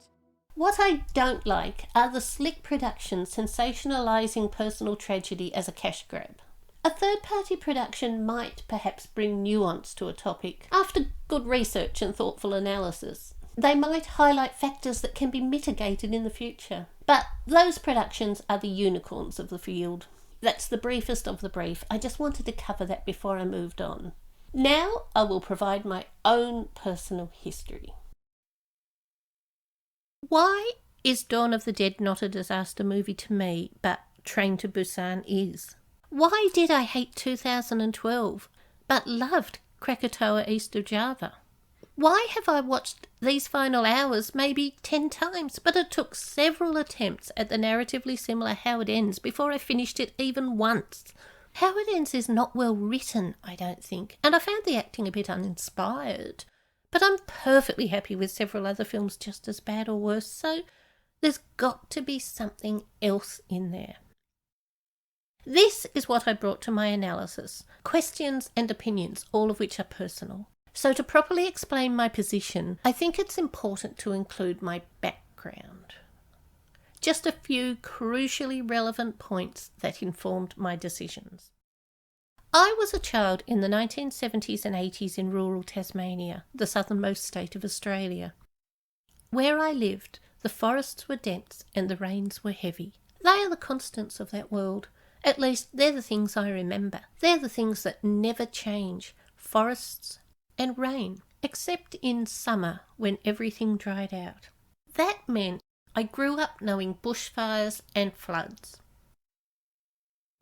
What I don't like are the slick productions sensationalising personal tragedy as a cash grab. A third-party production might perhaps bring nuance to a topic after good research and thoughtful analysis. They might highlight factors that can be mitigated in the future. But those productions are the unicorns of the field. That's the briefest of the brief. I just wanted to cover that before I moved on. Now I will provide my own personal history. Why is Dawn of the Dead not a disaster movie to me, but Train to Busan is? Why did I hate 2012, but loved Krakatoa East of Java? Why have I watched these final hours maybe 10 times, but it took several attempts at the narratively similar How It Ends before I finished it even once? How It Ends is not well written, I don't think, and I found the acting a bit uninspired. But I'm perfectly happy with several other films just as bad or worse, so there's got to be something else in there. This is what I brought to my analysis. Questions and opinions, all of which are personal. So to properly explain my position, I think it's important to include my background. Just a few crucially relevant points that informed my decisions. I was a child in the 1970s and 80s in rural Tasmania, the southernmost state of Australia. Where I lived, the forests were dense and the rains were heavy. They are the constants of that world. At least they're the things I remember. They're the things that never change. Forests and rain, except in summer when everything dried out. That meant I grew up knowing bushfires and floods.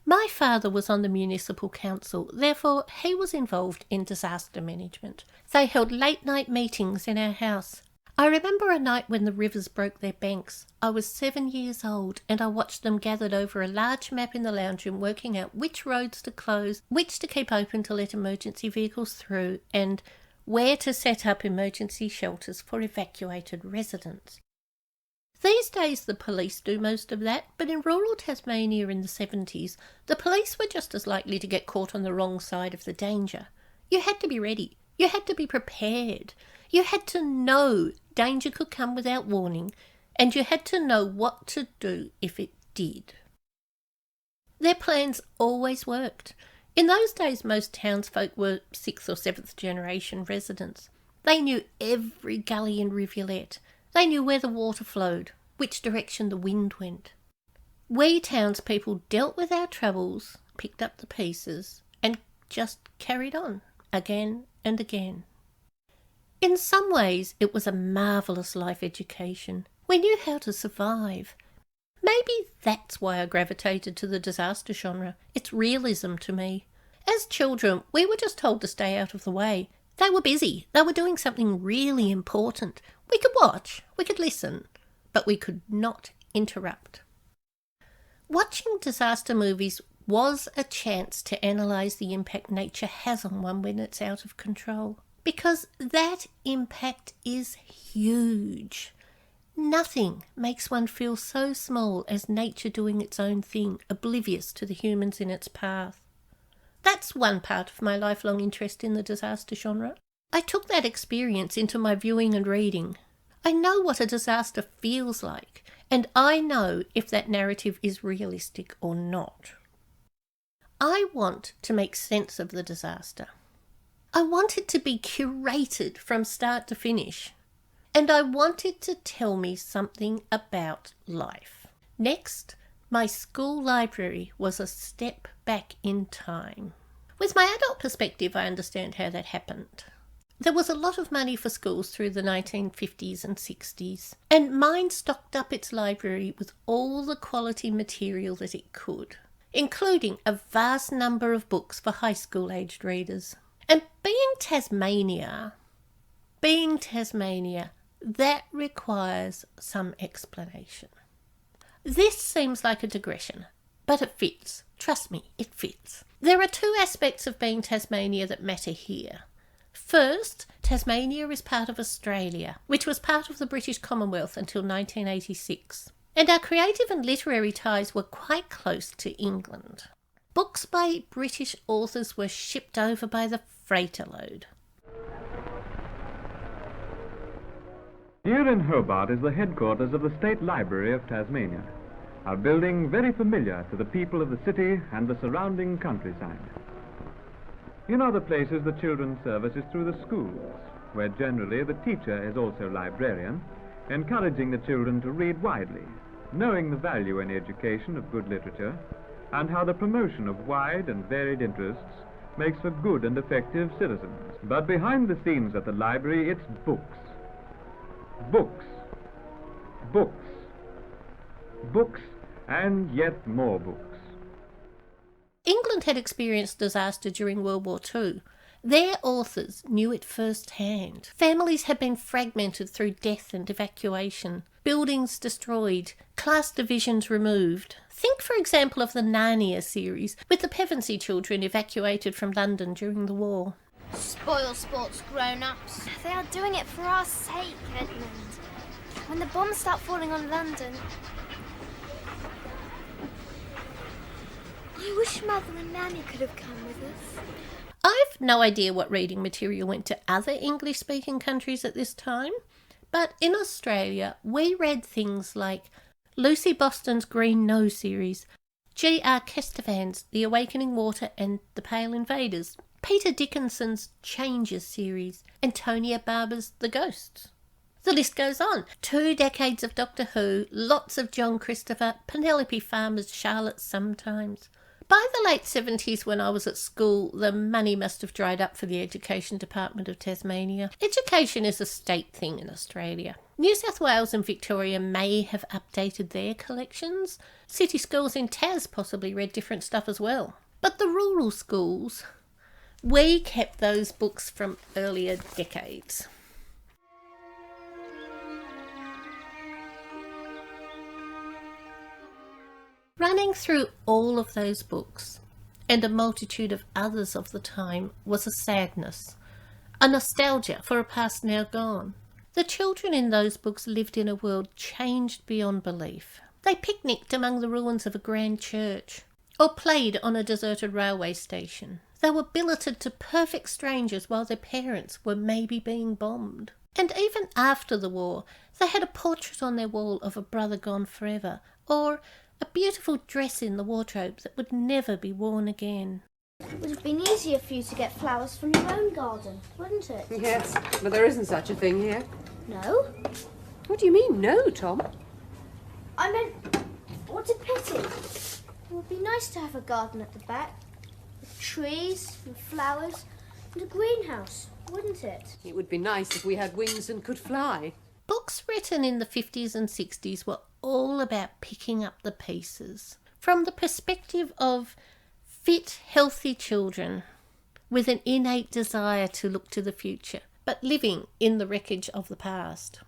My father was on the municipal council, therefore he was involved in disaster management. They held late-night meetings in our house. I remember a night when the rivers broke their banks. I was 7 years old and I watched them gathered over a large map in the lounge room working out which roads to close, which to keep open to let emergency vehicles through, and where to set up emergency shelters for evacuated residents. These days the police do most of that, but in rural Tasmania in the 70s, the police were just as likely to get caught on the wrong side of the danger. You had to be ready. You had to be prepared. You had to know danger could come without warning, and you had to know what to do if it did. Their plans always worked. In those days, most townsfolk were 6th or 7th generation residents. They knew every gully and rivulet. They knew where the water flowed, which direction the wind went. We townspeople dealt with our troubles, picked up the pieces, and just carried on, again and again. In some ways, it was a marvellous life education. We knew how to survive. Maybe that's why I gravitated to the disaster genre. It's realism to me. As children, we were just told to stay out of the way. They were busy. They were doing something really important. We could watch, we could listen, but we could not interrupt. Watching disaster movies was a chance to analyse the impact nature has on one when it's out of control. Because that impact is huge. Nothing makes one feel so small as nature doing its own thing, oblivious to the humans in its path. That's one part of my lifelong interest in the disaster genre. I took that experience into my viewing and reading. I know what a disaster feels like, and I know if that narrative is realistic or not. I want to make sense of the disaster. I want it to be curated from start to finish, and I want it to tell me something about life. Next, my school library was a step back in time. With my adult perspective, I understand how that happened. There was a lot of money for schools through the 1950s and 60s, and mine stocked up its library with all the quality material that it could, including a vast number of books for high school-aged readers. And being Tasmania, that requires some explanation. This seems like a digression, but it fits. Trust me, it fits. There are two aspects of being Tasmania that matter here. First, Tasmania is part of Australia, which was part of the British Commonwealth until 1986. And our creative and literary ties were quite close to England. Books by British authors were shipped over by the freighter load. Here in Hobart is the headquarters of the State Library of Tasmania, a building very familiar to the people of the city and the surrounding countryside. In other places, the children's service is through the schools, where generally the teacher is also librarian, encouraging the children to read widely, knowing the value in education of good literature, and how the promotion of wide and varied interests makes for good and effective citizens. But behind the scenes at the library, it's books. Books. Books. Books, and yet more books. England had experienced disaster during World War II. Their authors knew it firsthand. Families had been fragmented through death and evacuation, buildings destroyed, class divisions removed. Think, for example, of the Narnia series, with the Pevensey children evacuated from London during the war. Spoil sports, grown-ups. They are doing it for our sake, Edmund. When the bombs start falling on London... I wish Mother and Nanny could have come with us. I've no idea what reading material went to other English-speaking countries at this time, but in Australia we read things like Lucy Boston's Green Nose series, G.R. Kestevan's The Awakening Water and The Pale Invaders, Peter Dickinson's Changes series, Antonia Barber's The Ghosts. The list goes on. 2 decades of Doctor Who, lots of John Christopher, Penelope Farmer's Charlotte Sometimes. By the late 70s, when I was at school, the money must have dried up for the Education Department of Tasmania. Education is a state thing in Australia. New South Wales and Victoria may have updated their collections. City schools in Tas possibly read different stuff as well. But the rural schools, we kept those books from earlier decades. Running through all of those books, and a multitude of others of the time, was a sadness, a nostalgia for a past now gone. The children in those books lived in a world changed beyond belief. They picnicked among the ruins of a grand church, or played on a deserted railway station. They were billeted to perfect strangers while their parents were maybe being bombed. And even after the war, they had a portrait on their wall of a brother gone forever, or a beautiful dress in the wardrobe that would never be worn again. It would have been easier for you to get flowers from your own garden, wouldn't it? Yes, but there isn't such a thing here. No? What do you mean, no, Tom? I meant, what a pity. It would be nice to have a garden at the back, with trees and flowers and a greenhouse, wouldn't it? It would be nice if we had wings and could fly. Books written in the 50s and 60s were all about picking up the pieces from the perspective of fit, healthy children with an innate desire to look to the future, but living in the wreckage of the past.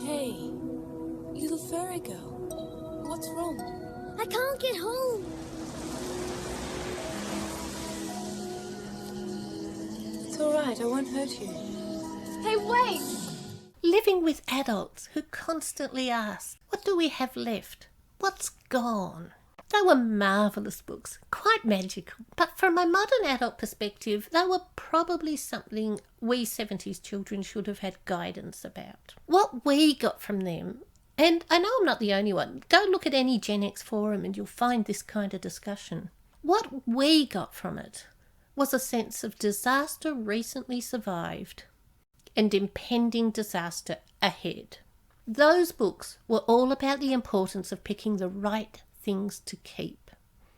Hey, little furry girl, what's wrong? I can't get home. It's all right, I won't hurt you. Hey, wait! Living with adults who constantly ask, what do we have left? What's gone? They were marvellous books, quite magical, but from a modern adult perspective, they were probably something we 70s children should have had guidance about. What we got from them, and I know I'm not the only one, go look at any Gen X forum and you'll find this kind of discussion. What we got from it was a sense of disaster recently survived and impending disaster ahead. Those books were all about the importance of picking the right things to keep.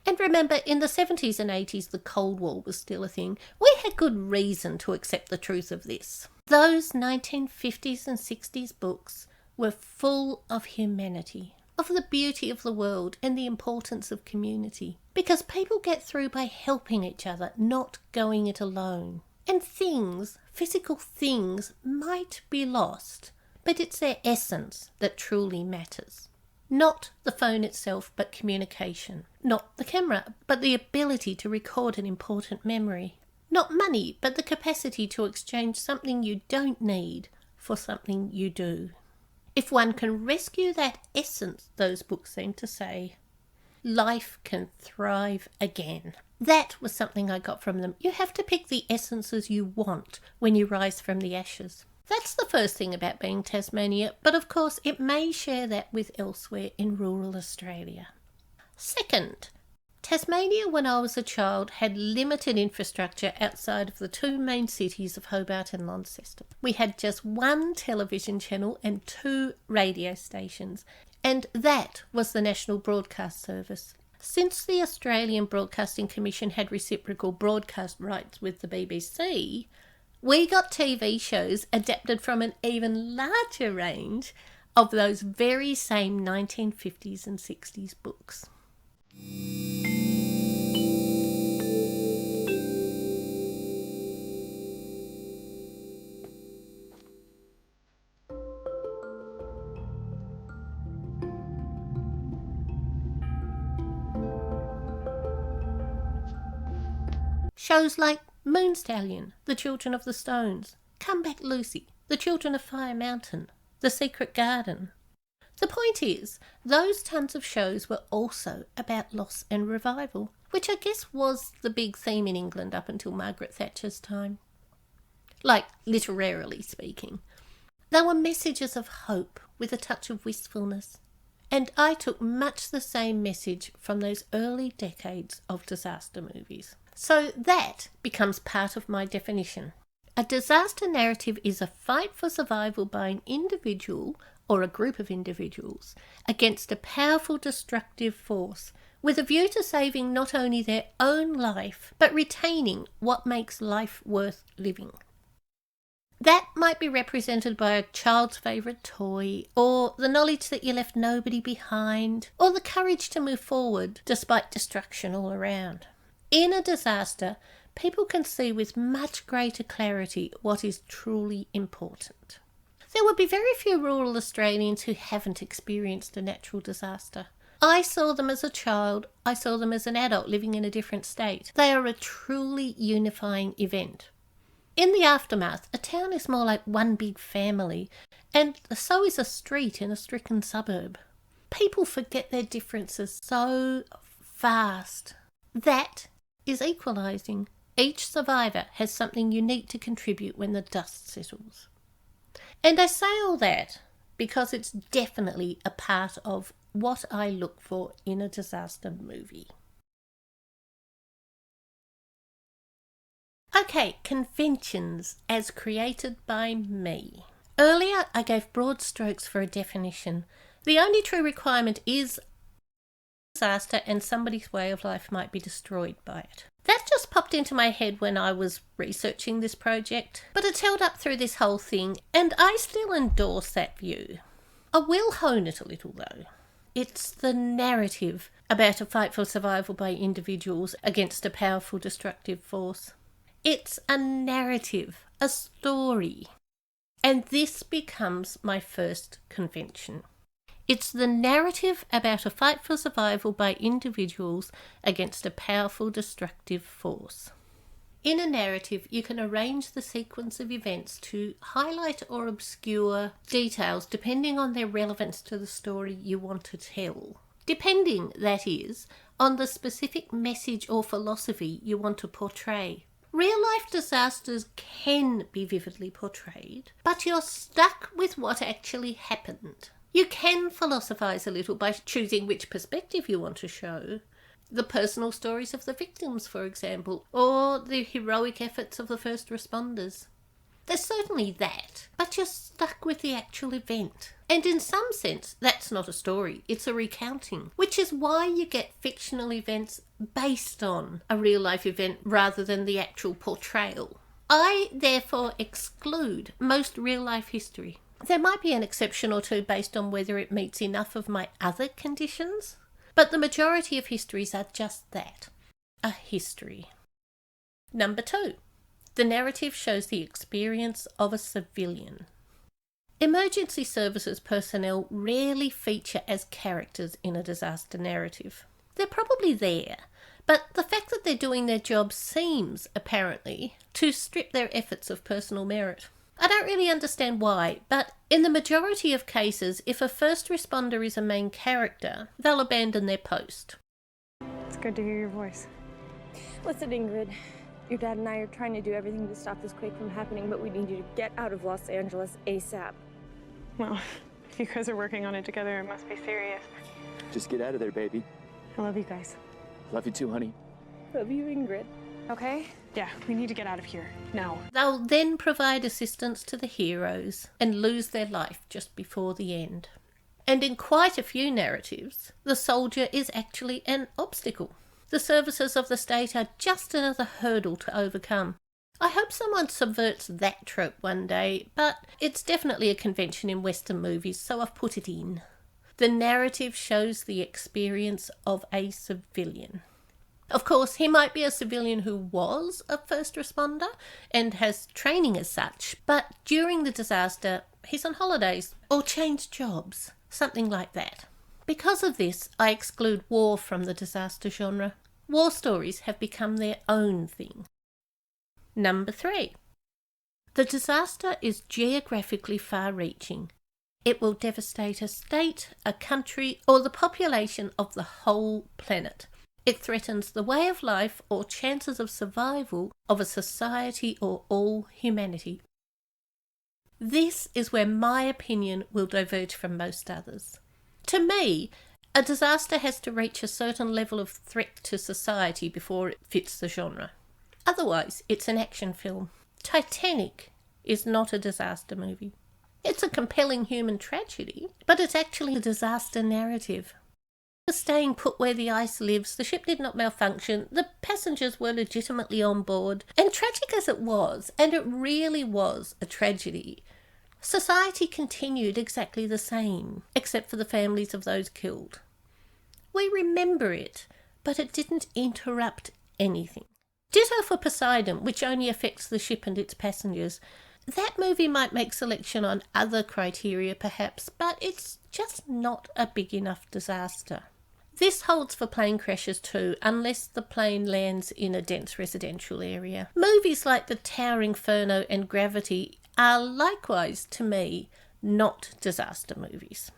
And remember, in the 70s and 80s, the Cold War was still a thing. We had good reason to accept the truth of this. Those 1950s and 60s books were full of humanity, of the beauty of the world and the importance of community. Because people get through by helping each other, not going it alone. And things, physical things, might be lost, but it's their essence that truly matters. Not the phone itself, but communication. Not the camera, but the ability to record an important memory. Not money, but the capacity to exchange something you don't need for something you do. If one can rescue that essence, those books seem to say, life can thrive again. That was something I got from them. You have to pick the essences you want when you rise from the ashes. That's the first thing about being Tasmania, but of course it may share that with elsewhere in rural Australia. Second, Tasmania when I was a child had limited infrastructure outside of the 2 main cities of Hobart and Launceston. We had just 1 television channel and 2 radio stations, and that was the National Broadcast Service. Since the Australian Broadcasting Commission had reciprocal broadcast rights with the BBC, we got TV shows adapted from an even larger range of those very same 1950s and 60s books. Shows like Moon Stallion, The Children of the Stones, Come Back Lucy, The Children of Fire Mountain, The Secret Garden. The point is, those tons of shows were also about loss and revival, which I guess was the big theme in England up until Margaret Thatcher's time. Like, literarily speaking. They were messages of hope with a touch of wistfulness. And I took much the same message from those early decades of disaster movies. So that becomes part of my definition. A disaster narrative is a fight for survival by an individual or a group of individuals against a powerful destructive force with a view to saving not only their own life but retaining what makes life worth living. That might be represented by a child's favourite toy, or the knowledge that you left nobody behind, or the courage to move forward despite destruction all around. In a disaster, people can see with much greater clarity what is truly important. There would be very few rural Australians who haven't experienced a natural disaster. I saw them as a child, I saw them as an adult living in a different state. They are a truly unifying event. In the aftermath, a town is more like one big family, and so is a street in a stricken suburb. People forget their differences so fast. That is equalising. Each survivor has something unique to contribute when the dust settles. And I say all that because it's definitely a part of what I look for in a disaster movie. Okay, conventions as created by me. Earlier, I gave broad strokes for a definition. The only true requirement is disaster and somebody's way of life might be destroyed by it. That just popped into my head when I was researching this project, but it's held up through this whole thing, and I still endorse that view. I will hone it a little though. It's the narrative about a fight for survival by individuals against a powerful destructive force. It's a narrative, a story. And this becomes my first convention. It's the narrative about a fight for survival by individuals against a powerful destructive force. In a narrative, you can arrange the sequence of events to highlight or obscure details depending on their relevance to the story you want to tell. Depending, that is, on the specific message or philosophy you want to portray. Real-life disasters can be vividly portrayed, but you're stuck with what actually happened. You can philosophise a little by choosing which perspective you want to show. The personal stories of the victims, for example, or the heroic efforts of the first responders. There's certainly that, but you're stuck with the actual event. And in some sense, that's not a story, it's a recounting, which is why you get fictional events based on a real-life event rather than the actual portrayal. I, therefore, exclude most real-life history. There might be an exception or two based on whether it meets enough of my other conditions, but the majority of histories are just that, a history. Number 2. The narrative shows the experience of a civilian. Emergency services personnel rarely feature as characters in a disaster narrative. They're probably there, but the fact that they're doing their job seems, apparently, to strip their efforts of personal merit. I don't really understand why, but in the majority of cases, if a first responder is a main character, they'll abandon their post. It's good to hear your voice. Listen, Ingrid. Your dad and I are trying to do everything to stop this quake from happening, but we need you to get out of Los Angeles ASAP. Well, if you guys are working on it together, it must be serious. Just get out of there, baby. I love you guys. Love you too, honey. Love you, Ingrid. Okay? Yeah, we need to get out of here. Now. They'll then provide assistance to the heroes and lose their life just before the end. And in quite a few narratives, the soldier is actually an obstacle. The services of the state are just another hurdle to overcome. I hope someone subverts that trope one day, but it's definitely a convention in Western movies, so I've put it in. The narrative shows the experience of a civilian. Of course, he might be a civilian who was a first responder and has training as such, but during the disaster, he's on holidays or changed jobs, something like that. Because of this, I exclude war from the disaster genre. War stories have become their own thing. Number 3. The disaster is geographically far-reaching. It will devastate a state, a country, or the population of the whole planet. It threatens the way of life or chances of survival of a society or all humanity. This is where my opinion will diverge from most others. To me, a disaster has to reach a certain level of threat to society before it fits the genre. Otherwise, it's an action film. Titanic is not a disaster movie. It's a compelling human tragedy, but it's actually a disaster narrative. Staying put where the ice lives, the ship did not malfunction, the passengers were legitimately on board, and tragic as it was, and it really was a tragedy, society continued exactly the same, except for the families of those killed. We remember it, but it didn't interrupt anything. Ditto for Poseidon, which only affects the ship and its passengers. That movie might make selection on other criteria perhaps, but it's just not a big enough disaster. This holds for plane crashes too, unless the plane lands in a dense residential area. Movies like The Tower Inferno and Gravity are likewise, to me, not disaster movies.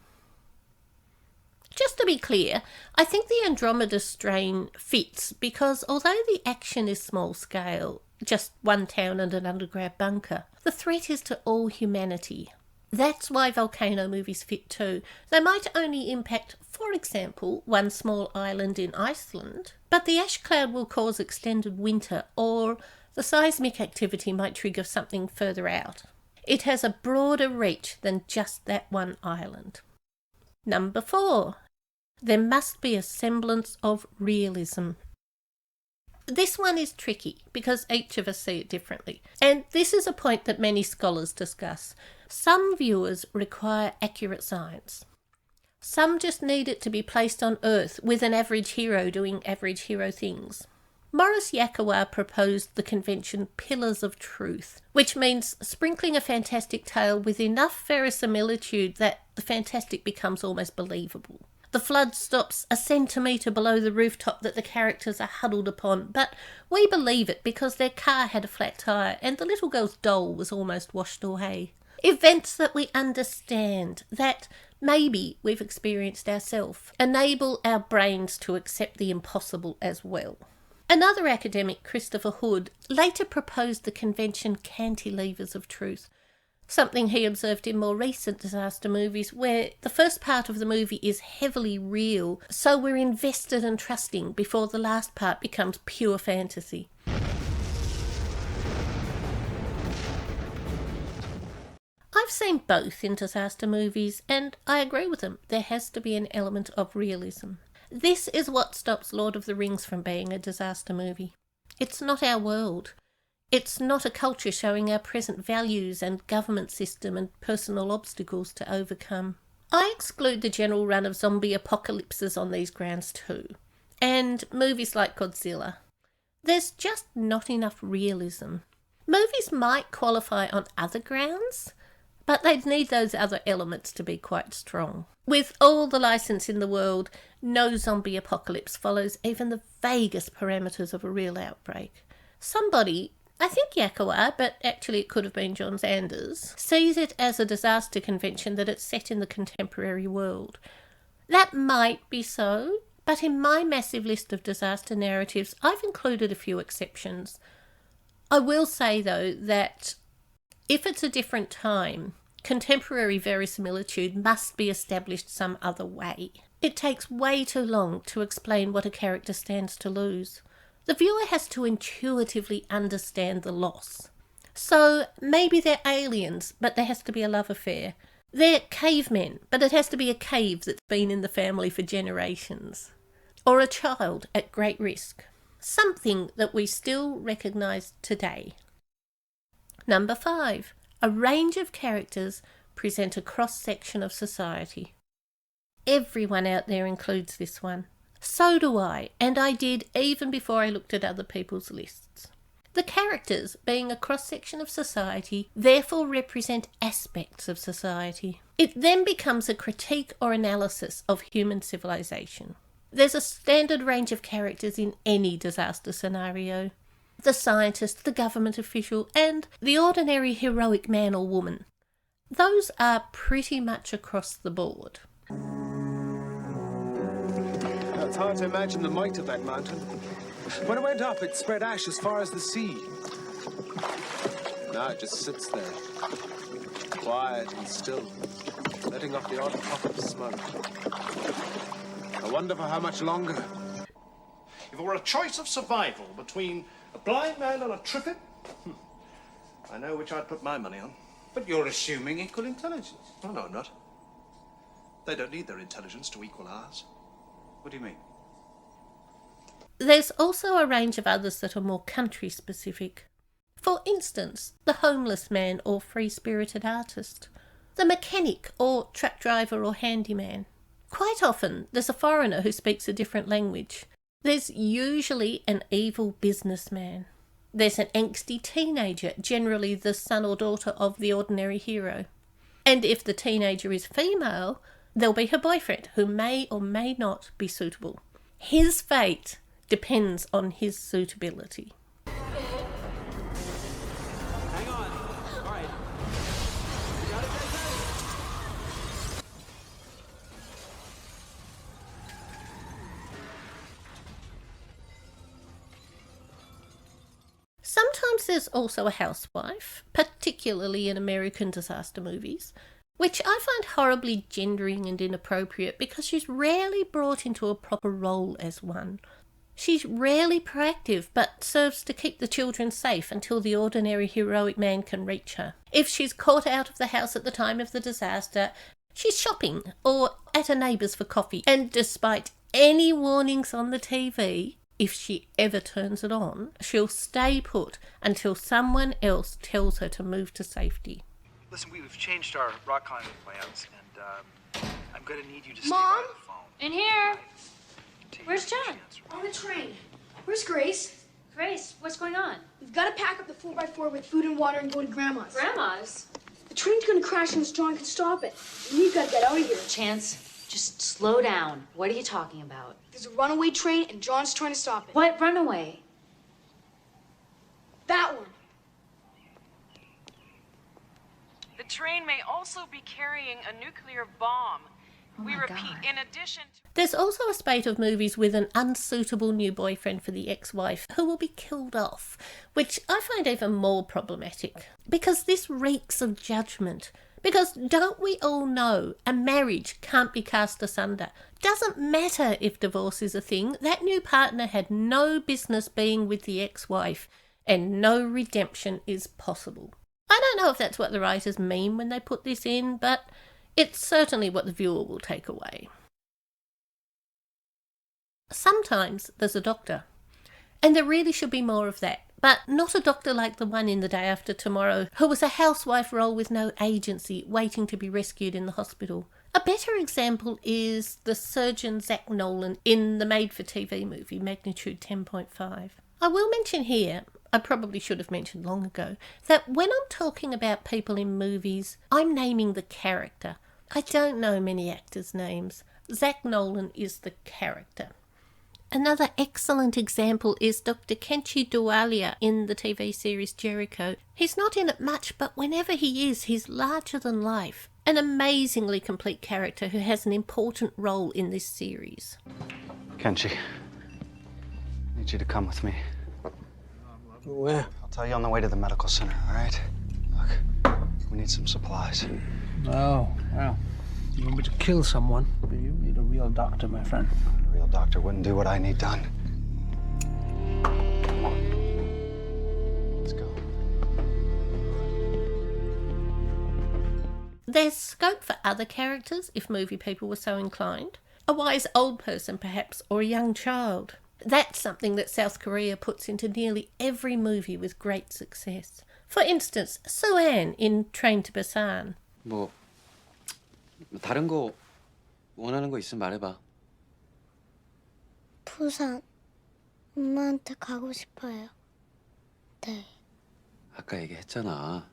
Just to be clear, I think the Andromeda Strain fits because although the action is small scale, just one town and an underground bunker, the threat is to all humanity. That's why volcano movies fit too. They might only impact, for example, one small island in Iceland, but the ash cloud will cause extended winter, or the seismic activity might trigger something further out. It has a broader reach than just that one island. Number 4. There must be a semblance of realism. This one is tricky because each of us see it differently, and this is a point that many scholars discuss. Some viewers require accurate science. Some just need it to be placed on Earth with an average hero doing average hero things. Maurice Yakawa proposed the convention Pillars of Truth, which means sprinkling a fantastic tale with enough verisimilitude that the fantastic becomes almost believable. The flood stops a centimetre below the rooftop that the characters are huddled upon, but we believe it because their car had a flat tyre and the little girl's doll was almost washed away. Events that we understand, that maybe we've experienced ourselves, enable our brains to accept the impossible as well. Another academic, Christopher Hood, later proposed the convention Cantilevers of Truth, something he observed in more recent disaster movies where the first part of the movie is heavily real, so we're invested and trusting before the last part becomes pure fantasy. I've seen both in disaster movies, and I agree with them. There has to be an element of realism. This is what stops Lord of the Rings from being a disaster movie. It's not our world. It's not a culture showing our present values and government system and personal obstacles to overcome. I exclude the general run of zombie apocalypses on these grounds too, and movies like Godzilla. There's just not enough realism. Movies might qualify on other grounds, but they'd need those other elements to be quite strong. With all the license in the world, no zombie apocalypse follows even the vaguest parameters of a real outbreak. Somebody, I think Yakawa, but actually it could have been John Sanders, sees it as a disaster convention that it's set in the contemporary world. That might be so, but in my massive list of disaster narratives, I've included a few exceptions. I will say, though, that if it's a different time, contemporary verisimilitude must be established some other way. It takes way too long to explain what a character stands to lose. The viewer has to intuitively understand the loss. So maybe they're aliens, but there has to be a love affair. They're cavemen, but it has to be a cave that's been in the family for generations. Or a child at great risk. Something that we still recognise today. Number 5. A range of characters present a cross-section of society. Everyone out there includes this one. So do I, and I did even before I looked at other people's lists. The characters, being a cross-section of society, therefore represent aspects of society. It then becomes a critique or analysis of human civilization. There's a standard range of characters in any disaster scenario. The scientist, the government official, and the ordinary heroic man or woman. Those are pretty much across the board. It's hard to imagine the might of that mountain. When it went up, it spread ash as far as the sea. No, it just sits there, quiet and still, letting off the odd puff of smoke. I wonder for how much longer. If it were a choice of survival between a blind man and a triffid, I know which I'd put my money on. But you're assuming equal intelligence. Oh, no, I'm not. They don't need their intelligence to equal ours. What do you mean? There's also a range of others that are more country-specific. For instance, the homeless man or free-spirited artist, the mechanic or truck driver or handyman. Quite often, there's a foreigner who speaks a different language. There's usually an evil businessman. There's an angsty teenager, generally the son or daughter of the ordinary hero. And if the teenager is female, there'll be her boyfriend, who may or may not be suitable. His fate depends on his suitability. Hang on. All right. You got it, guys? Sometimes there's also a housewife, particularly in American disaster movies, which I find horribly gendering and inappropriate because she's rarely brought into a proper role as one. She's rarely proactive, but serves to keep the children safe until the ordinary heroic man can reach her. If she's caught out of the house at the time of the disaster, she's shopping or at a neighbour's for coffee, and despite any warnings on the TV, if she ever turns it on, she'll stay put until someone else tells her to move to safety. Listen, we've changed our rock climbing plans, and I'm going to need you to stay Mom? by the phone. In here. Where's John? On the train. Where's Grace? Grace, what's going on? We've got to pack up the 4x4 with food and water and go to Grandma's. Grandma's? The train's going to crash unless John can stop it. We've got to get out of here. Chance, just slow down. What are you talking about? There's a runaway train and John's trying to stop it. What runaway? That one. The train may also be carrying a nuclear bomb. We repeat, in addition to... There's also a spate of movies with an unsuitable new boyfriend for the ex-wife who will be killed off, which I find even more problematic, because this reeks of judgment. Because don't we all know a marriage can't be cast asunder? Doesn't matter if divorce is a thing, that new partner had no business being with the ex-wife, and no redemption is possible. I don't know if that's what the writers mean when they put this in, but it's certainly what the viewer will take away. Sometimes there's a doctor, and there really should be more of that, but not a doctor like the one in The Day After Tomorrow, who was a housewife role with no agency, waiting to be rescued in the hospital. A better example is the surgeon Zach Nolan in the made-for-TV movie Magnitude 10.5. I will mention here, I probably should have mentioned long ago, that when I'm talking about people in movies, I'm naming the character. I don't know many actors' names. Zach Nolan is the character. Another excellent example is Dr. Kenchi Dualia in the TV series Jericho. He's not in it much, but whenever he is, he's larger than life. An amazingly complete character who has an important role in this series. Kenchi, I need you to come with me. Where? I'll tell you on the way to the medical center, all right? Look, we need some supplies. Oh, well, you want me to kill someone, but you need a real doctor, my friend. A real doctor wouldn't do what I need done. Come on. Let's go. There's scope for other characters if movie people were so inclined. A wise old person, perhaps, or a young child. That's something that South Korea puts into nearly every movie with great success. For instance, Soo-an in Train to Busan. 뭐 다른 거 원하는 거 있으면 말해봐. 부산. 엄마한테 가고 싶어요. 네. 아까 얘기했잖아.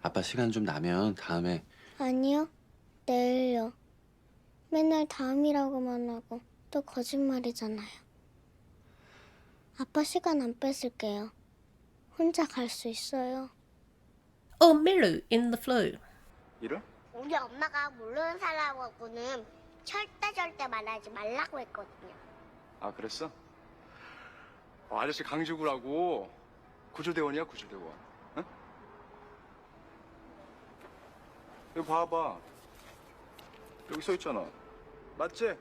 아빠 시간 좀 나면 다음에. 아니요. 내일요. 맨날 다음이라고만 하고 또 거짓말이잖아요. 아빠 시간 안 뺏을게요. 혼자 갈 수 있어요. Or Miru in The Flu. 이름? 우리 엄마가 모르는 사람하고는 절대 말하지 말라고 했거든요. 아, 그랬어? 아저씨 강주구라고 구조대원이야, 구조대원. 응? 여기 봐봐. 여기 써 있잖아. 맞지?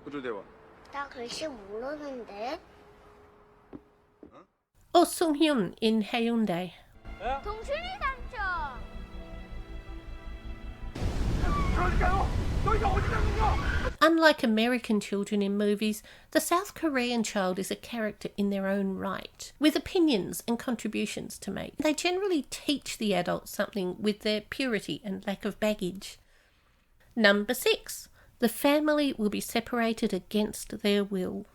구조대원. 나 글씨 모르는데. Or Sung-hyun in Haeundae. 동순이 삼촌. Unlike American children in movies, the South Korean child is a character in their own right, with opinions and contributions to make. They generally teach the adults something with their purity and lack of baggage. Number 6. The family will be separated against their will.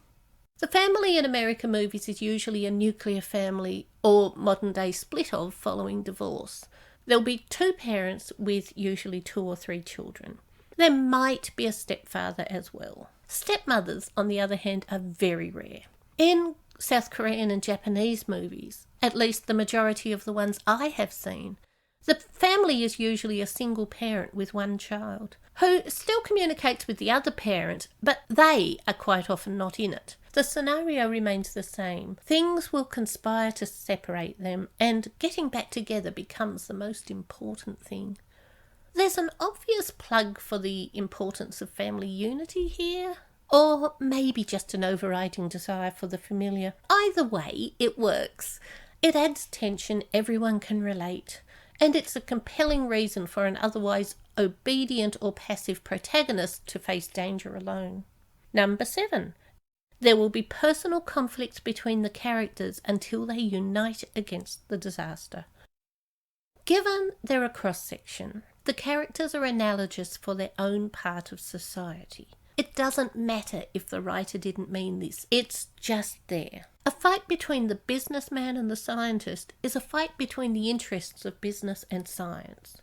The family in American movies is usually a nuclear family or modern-day split of following divorce. There'll be 2 parents with usually 2 or 3 children. There might be a stepfather as well. Stepmothers, on the other hand, are very rare. In South Korean and Japanese movies, at least the majority of the ones I have seen, the family is usually a single parent with 1 child, who still communicates with the other parent, but they are quite often not in it. The scenario remains the same. Things will conspire to separate them, and getting back together becomes the most important thing. There's an obvious plug for the importance of family unity here, or maybe just an overriding desire for the familiar. Either way, it works. It adds tension, everyone can relate, and it's a compelling reason for an otherwise obedient or passive protagonist to face danger alone. Number 7. There will be personal conflicts between the characters until they unite against the disaster. Given they're a cross-section, the characters are analogous for their own part of society. It doesn't matter if the writer didn't mean this, it's just there. A fight between the businessman and the scientist is a fight between the interests of business and science.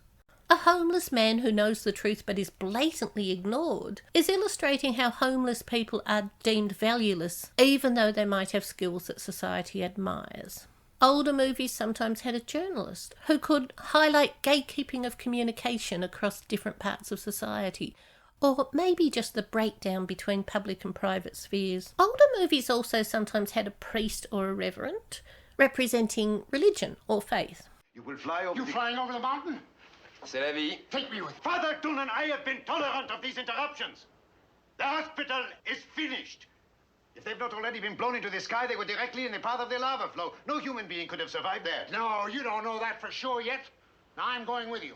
A homeless man who knows the truth but is blatantly ignored is illustrating how homeless people are deemed valueless, even though they might have skills that society admires. Older movies sometimes had a journalist who could highlight gatekeeping of communication across different parts of society, or maybe just the breakdown between public and private spheres. Older movies also sometimes had a priest or a reverend, representing religion or faith. You will fly over flying over the mountain? C'est la vie. Take me with Father Dun and I have been tolerant of these interruptions. The hospital is finished. If they've not already been blown into the sky, they were directly in the path of the lava flow. No human being could have survived there. No, you don't know that for sure yet. Now, I'm going with you.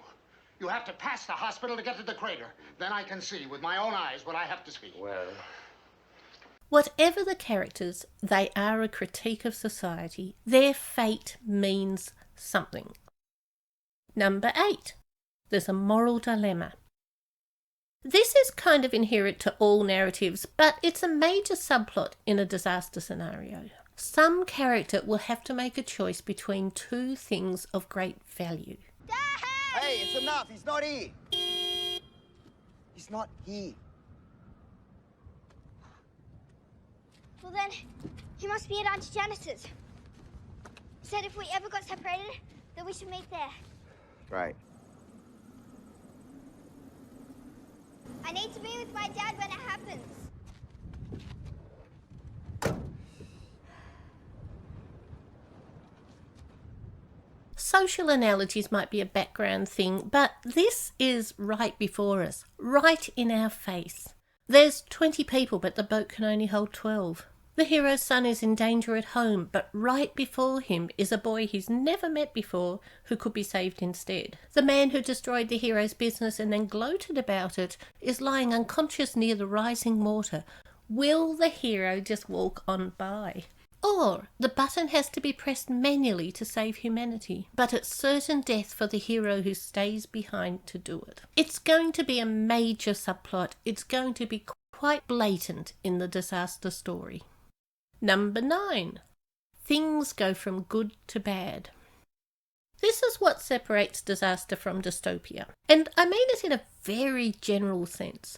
You have to pass the hospital to get to the crater. Then I can see with my own eyes what I have to see. Well... Whatever the characters, they are a critique of society. Their fate means something. Number 8. There's a moral dilemma. This is kind of inherent to all narratives, but it's a major subplot in a disaster scenario. Some character will have to make a choice between 2 things of great value. Hey, it's enough. He's not here. He's not here. Well then, he must be at Auntie Janice's. Said if we ever got separated, then we should meet there. Right. I need to be with my dad when it happens. Social analogies might be a background thing, but this is right before us, right in our face. There's 20 people, but the boat can only hold 12. The hero's son is in danger at home, but right before him is a boy he's never met before who could be saved instead. The man who destroyed the hero's business and then gloated about it is lying unconscious near the rising water. Will the hero just walk on by? Or the button has to be pressed manually to save humanity, but it's certain death for the hero who stays behind to do it. It's going to be a major subplot. It's going to be quite blatant in the disaster story. Number 9. Things go from good to bad. This is what separates disaster from dystopia, and I mean it in a very general sense.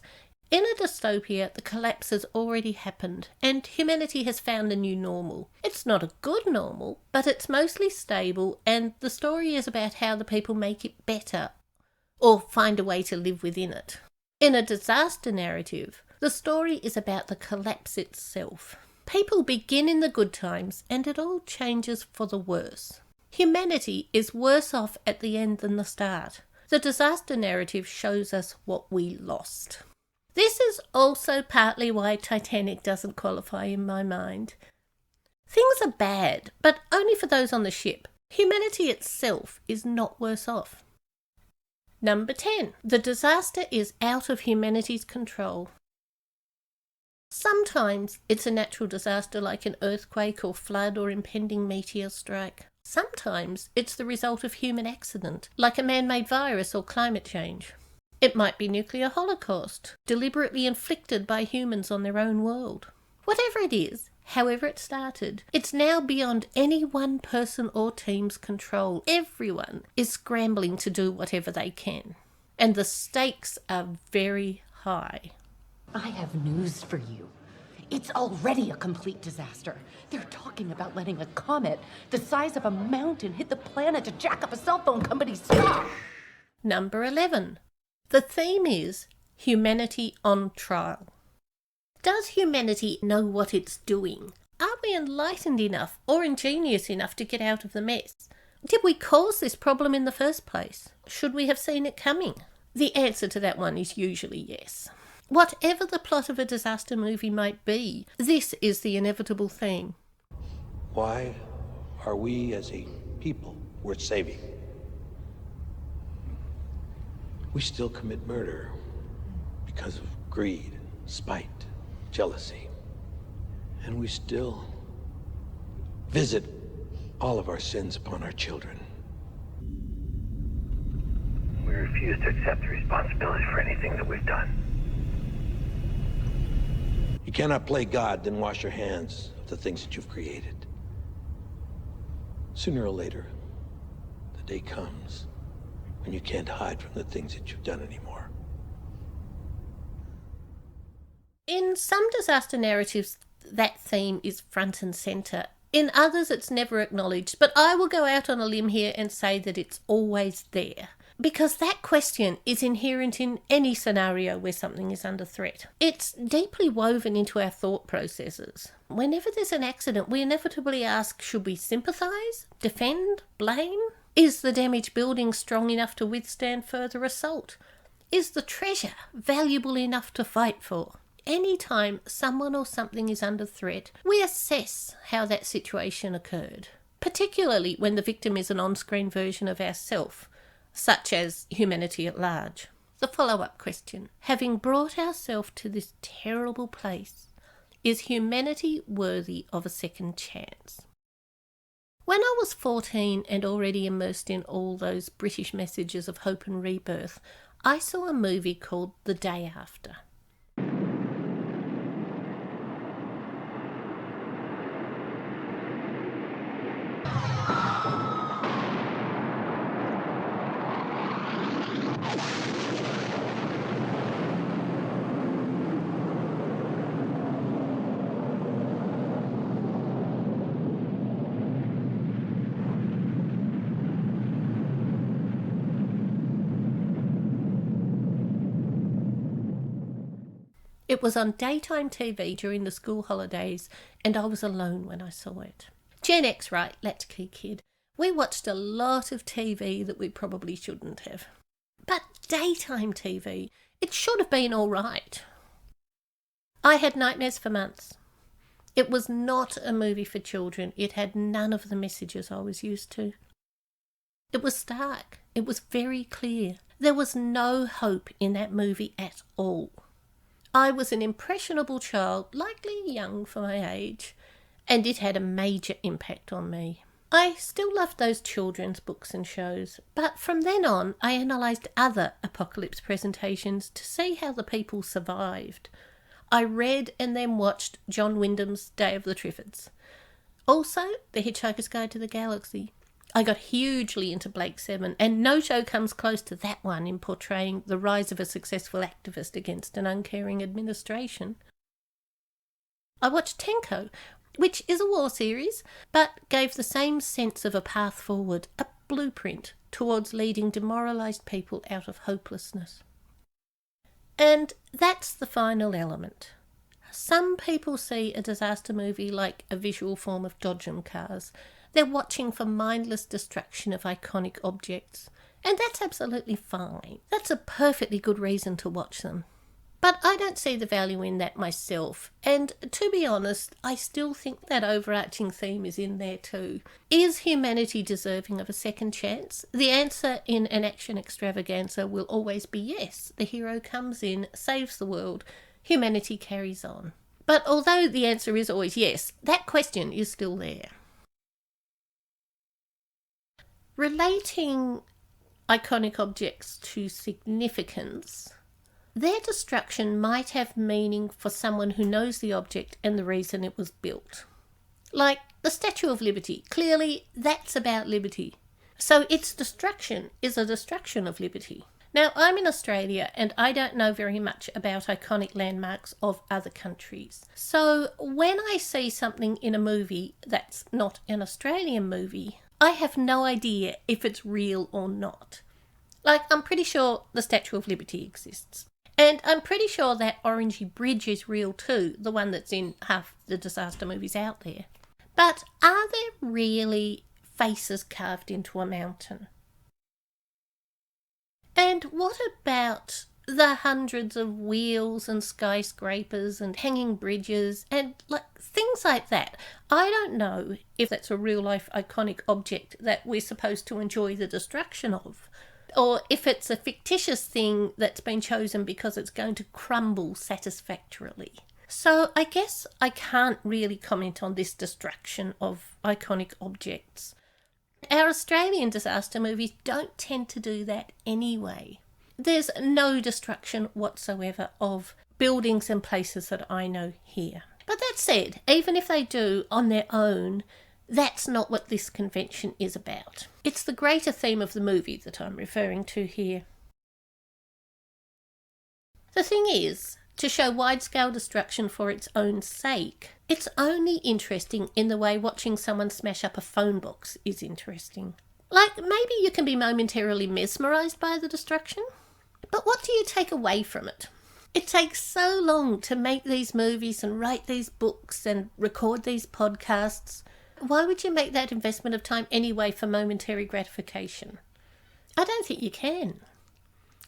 In a dystopia, the collapse has already happened, and humanity has found a new normal. It's not a good normal, but it's mostly stable, and the story is about how the people make it better, or find a way to live within it. In a disaster narrative, the story is about the collapse itself. People begin in the good times, and it all changes for the worse. Humanity is worse off at the end than the start. The disaster narrative shows us what we lost. This is also partly why Titanic doesn't qualify in my mind. Things are bad, but only for those on the ship. Humanity itself is not worse off. Number 10. The disaster is out of humanity's control. Sometimes it's a natural disaster like an earthquake or flood or impending meteor strike. Sometimes it's the result of human accident, like a man-made virus or climate change. It might be nuclear holocaust, deliberately inflicted by humans on their own world. Whatever it is, however it started, it's now beyond any one person or team's control. Everyone is scrambling to do whatever they can. And the stakes are very high. I have news for you. It's already a complete disaster. They're talking about letting a comet the size of a mountain hit the planet to jack up a cell phone company's stock. Number 11. The theme is humanity on trial. Does humanity know what it's doing? Are we enlightened enough or ingenious enough to get out of the mess? Did we cause this problem in the first place? Should we have seen it coming? The answer to that one is usually yes. Whatever the plot of a disaster movie might be, this is the inevitable theme. Why are we as a people worth saving? We still commit murder because of greed, spite, jealousy. And we still visit all of our sins upon our children. We refuse to accept the responsibility for anything that we've done. You cannot play God, then wash your hands of the things that you've created. Sooner or later, the day comes when you can't hide from the things that you've done anymore. In some disaster narratives, that theme is front and centre. In others, it's never acknowledged, but I will go out on a limb here and say that it's always there. Because that question is inherent in any scenario where something is under threat. It's deeply woven into our thought processes. Whenever there's an accident, we inevitably ask, should we sympathise, defend, blame? Is the damaged building strong enough to withstand further assault? Is the treasure valuable enough to fight for? Anytime someone or something is under threat, we assess how that situation occurred, particularly when the victim is an on-screen version of ourself, such as humanity at large. The follow-up question, having brought ourselves to this terrible place, is humanity worthy of a second chance? When I was 14 and already immersed in all those British messages of hope and rebirth, I saw a movie called The Day After. It was on daytime TV during the school holidays, and I was alone when I saw it. Gen X, right, latchkey kid. We watched a lot of TV that we probably shouldn't have. But daytime TV, it should have been all right. I had nightmares for months. It was not a movie for children. It had none of the messages I was used to. It was stark. It was very clear. There was no hope in that movie at all. I was an impressionable child, likely young for my age, and it had a major impact on me. I still loved those children's books and shows, but from then on I analysed other apocalypse presentations to see how the people survived. I read and then watched John Wyndham's Day of the Triffids. Also, The Hitchhiker's Guide to the Galaxy. I got hugely into Blake Seven, and no show comes close to that one in portraying the rise of a successful activist against an uncaring administration. I watched Tenko, which is a war series, but gave the same sense of a path forward, a blueprint towards leading demoralised people out of hopelessness. And that's the final element. Some people see a disaster movie like a visual form of Dodgem cars. They're watching for mindless destruction of iconic objects, And that's absolutely fine. That's a perfectly good reason to watch them. But I don't see the value in that myself, and to be honest, I still think that overarching theme is in there too. Is humanity deserving of a second chance? The answer in an action extravaganza will always be yes. The hero comes in, saves the world, humanity carries on. But although the answer is always yes, that question is still there. Relating iconic objects to significance, their destruction might have meaning for someone who knows the object and the reason it was built. Like the Statue of Liberty. Clearly, that's about liberty. So its destruction is a destruction of liberty. Now, I'm in Australia and I don't know very much about iconic landmarks of other countries. So when I see something in a movie that's not an Australian movie, I have no idea if it's real or not. Like, I'm pretty sure the Statue of Liberty exists. And I'm pretty sure that Orangey Bridge is real too, the one that's in half the disaster movies out there. But are there really faces carved into a mountain? And what about the hundreds of wheels and skyscrapers and hanging bridges and things like that? I don't know if that's a real-life iconic object that we're supposed to enjoy the destruction of, or if it's a fictitious thing that's been chosen because it's going to crumble satisfactorily. So I guess I can't really comment on this destruction of iconic objects. Our Australian disaster movies don't tend to do that anyway. There's no destruction whatsoever of buildings and places that I know here. But that said, even if they do on their own, that's not what this convention is about. It's the greater theme of the movie that I'm referring to here. The thing is, to show wide-scale destruction for its own sake, it's only interesting in the way watching someone smash up a phone box is interesting. Like, maybe you can be momentarily mesmerised by the destruction, but what do you take away from it? It takes so long to make these movies and write these books and record these podcasts. Why would you make that investment of time anyway for momentary gratification? I don't think you can.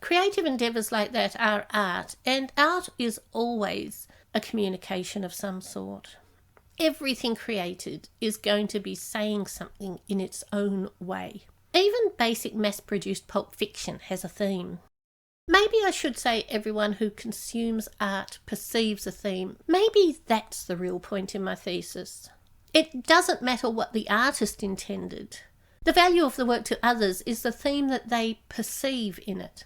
Creative endeavours like that are art, and art is always a communication of some sort. Everything created is going to be saying something in its own way. Even basic mass-produced pulp fiction has a theme. Maybe I should say everyone who consumes art perceives a theme. Maybe that's the real point in my thesis. It doesn't matter what the artist intended. The value of the work to others is the theme that they perceive in it.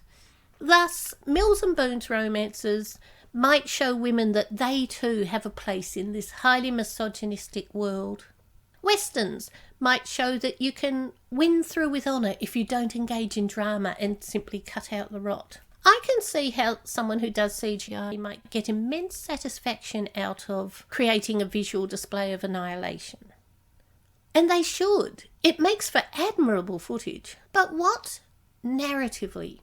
Thus, Mills and Boon's romances might show women that they too have a place in this highly misogynistic world. Westerns might show that you can win through with honour if you don't engage in drama and simply cut out the rot. I can see how someone who does CGI might get immense satisfaction out of creating a visual display of annihilation. And they should. It makes for admirable footage. But what, narratively,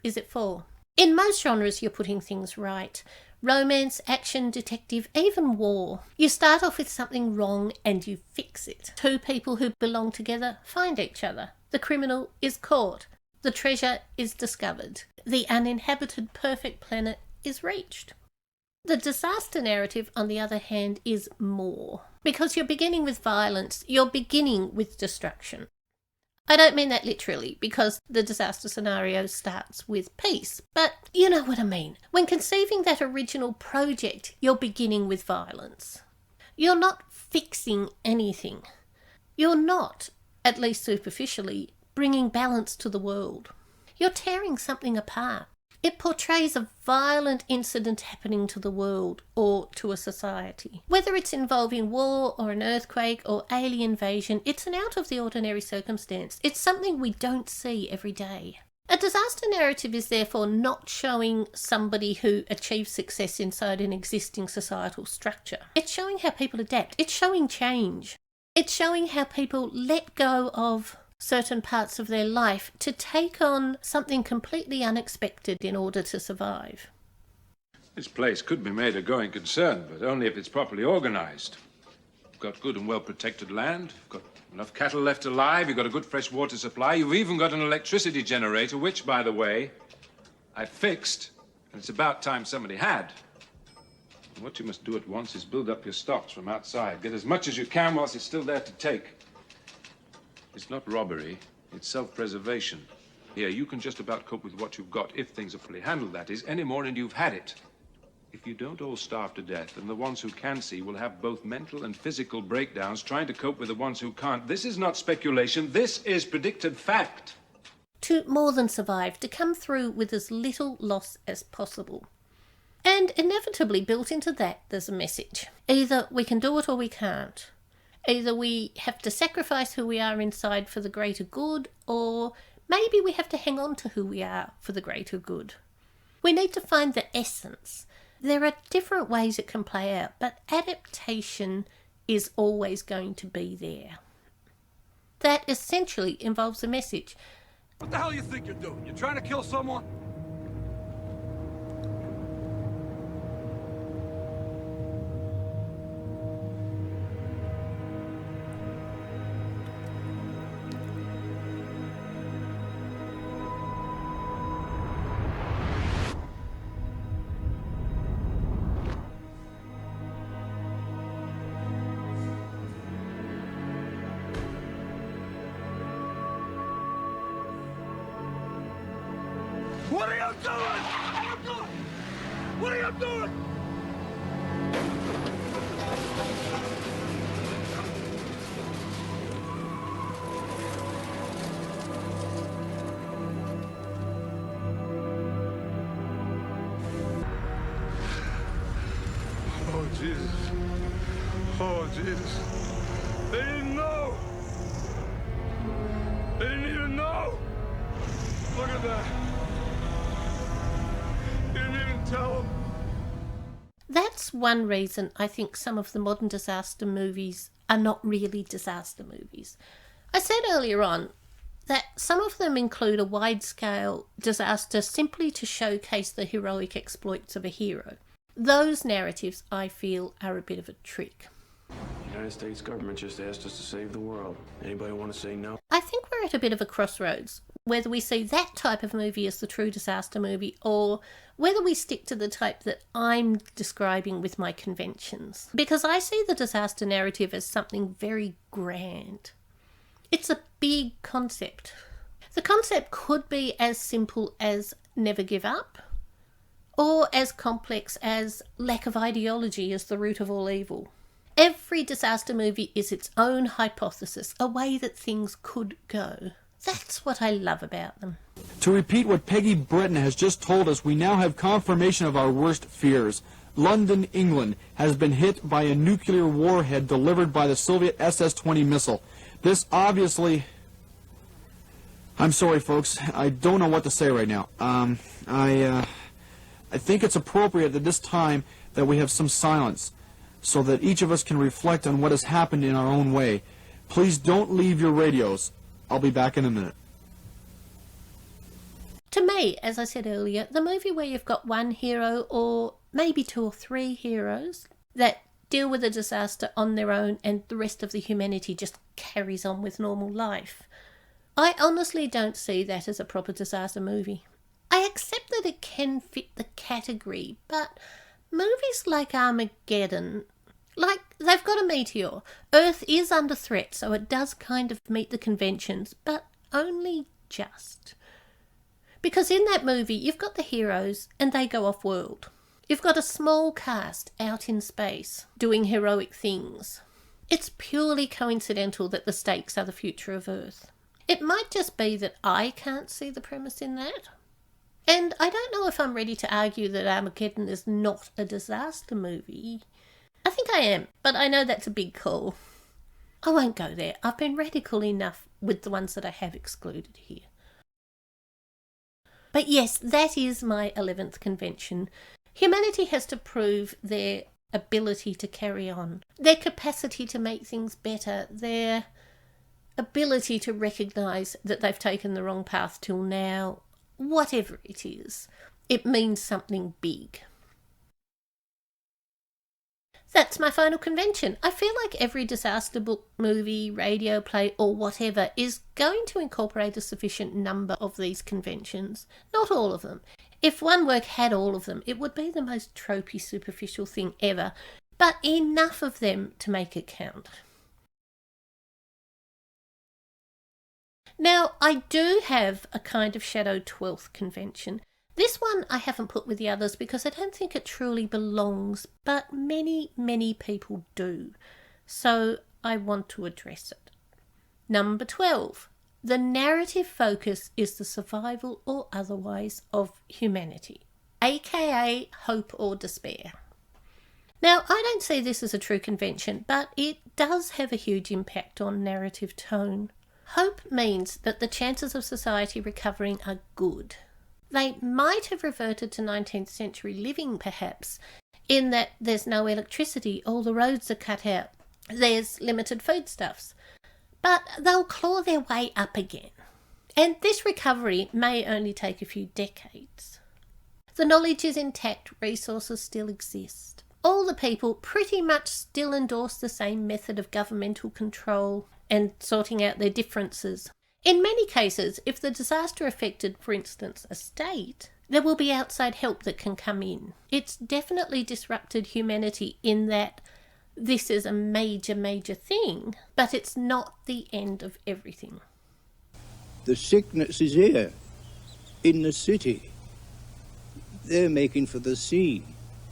is it for? In most genres, you're putting things right. Romance, action, detective, even war. You start off with something wrong and you fix it. Two people who belong together find each other. The criminal is caught. The treasure is discovered. The uninhabited perfect planet is reached. The disaster narrative, on the other hand, is more. Because you're beginning with violence, you're beginning with destruction. I don't mean that literally, because the disaster scenario starts with peace, but you know what I mean. When conceiving that original project, you're beginning with violence. You're not fixing anything. You're not, at least superficially, bringing balance to the world. You're tearing something apart. It portrays a violent incident happening to the world or to a society. Whether it's involving war or an earthquake or alien invasion, it's an out-of-the-ordinary circumstance. It's something we don't see every day. A disaster narrative is therefore not showing somebody who achieves success inside an existing societal structure. It's showing how people adapt. It's showing change. It's showing how people let go of certain parts of their life to take on something completely unexpected in order to survive. This place could be made a going concern, but only if it's properly organized. We've got good and well-protected land, we've got Enough cattle left alive, you've got a good fresh water supply, you've even got an electricity generator, which, by the way, I fixed, and it's about time somebody had. And what you must do at once is build up your stocks from outside. Get as much as you can whilst it's still there to take. It's not robbery, it's self-preservation. Here, you can just about cope with what you've got, if things are fully handled, that is, any more, and you've had it. If you don't all starve to death, then the ones who can see will have both mental and physical breakdowns trying to cope with the ones who can't. This is not speculation, this is predicted fact. To more than survive, to come through with as little loss as possible. And inevitably built into that, there's a message. Either we can do it or we can't. Either we have to sacrifice who we are inside for the greater good, or maybe we have to hang on to who we are for the greater good. We need to find the essence. There are different ways it can play out, but adaptation is always going to be there. That essentially involves a message. What the hell do you think you're doing? You're trying to kill someone? What are you doing? What are you doing? Oh, Jesus. Oh, Jesus. They didn't know. They didn't even know. Look at that. You didn't even tell them. That's one reason I think some of the modern disaster movies are not really disaster movies. I said earlier on that some of them include a wide-scale disaster simply to showcase the heroic exploits of a hero. Those narratives, I feel, are a bit of a trick. The United States government just asked us to save the world. Anybody want to say no? I think we're at a bit of a crossroads, whether we see that type of movie as the true disaster movie or whether we stick to the type that I'm describing with my conventions. Because I see the disaster narrative as something very grand. It's a big concept. The concept could be as simple as never give up, or as complex as lack of ideology as the root of all evil. Every disaster movie is its own hypothesis, a way that things could go. That's what I love about them. To repeat what Peggy Breton has just told us, we now have confirmation of our worst fears. London, England, has been hit by a nuclear warhead delivered by the Soviet SS-20 missile. This obviously... I'm sorry, folks. I don't know what to say right now. I think it's appropriate at this time that we have some silence, so that each of us can reflect on what has happened in our own way. Please don't leave your radios. I'll be back in a minute. To me, as I said earlier, the movie where you've got one hero or maybe two or three heroes that deal with a disaster on their own and the rest of the humanity just carries on with normal life. I honestly don't see that as a proper disaster movie. I accept that it can fit the category, but movies like Armageddon, like they've got a meteor. Earth is under threat, so it does kind of meet the conventions, but only just. Because in that movie, you've got the heroes and they go off-world. You've got a small cast out in space doing heroic things. It's purely coincidental that the stakes are the future of Earth. It might just be that I can't see the premise in that. And I don't know if I'm ready to argue that Armageddon is not a disaster movie. I think I am, but I know that's a big call. I won't go there. I've been radical enough with the ones that I have excluded here. But yes, that is my 11th convention. Humanity has to prove their ability to carry on, their capacity to make things better, their ability to recognise that they've taken the wrong path till now. Whatever it is, it means something big. That's my final convention. I feel like every disaster book, movie, radio play, or whatever is going to incorporate a sufficient number of these conventions. Not all of them. If one work had all of them, it would be the most tropey, superficial thing ever, but enough of them to make it count. Now, I do have a kind of Shadow 12th convention. This one I haven't put with the others because I don't think it truly belongs, but many, many people do. So I want to address it. Number 12. The narrative focus is the survival or otherwise of humanity, aka hope or despair. Now, I don't see this as a true convention, but it does have a huge impact on narrative tone. Hope means that the chances of society recovering are good. They might have reverted to 19th century living, perhaps, in that there's no electricity, all the roads are cut out, there's limited foodstuffs. But they'll claw their way up again. And this recovery may only take a few decades. The knowledge is intact, resources still exist. All the people pretty much still endorse the same method of governmental control and sorting out their differences. In many cases, if the disaster affected, for instance, a state, there will be outside help that can come in. It's definitely disrupted humanity in that this is a major, major thing, but it's not the end of everything. The sickness is here, in the city. They're making for the sea,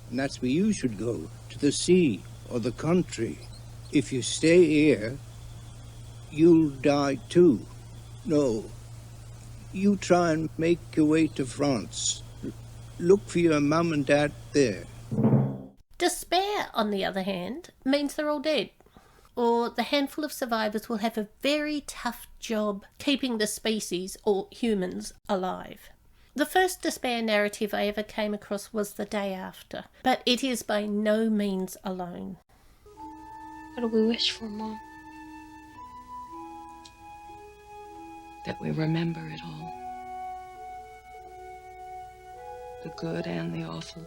and that's where you should go, to the sea or the country. If you stay here, you'll die too. No, you try and make your way to France. Look for your mum and dad there. Despair, on the other hand, means they're all dead. Or the handful of survivors will have a very tough job keeping the species, or humans, alive. The first despair narrative I ever came across was The Day After, but it is by no means alone. What do we wish for, Mom? That we remember it all. The good and the awful.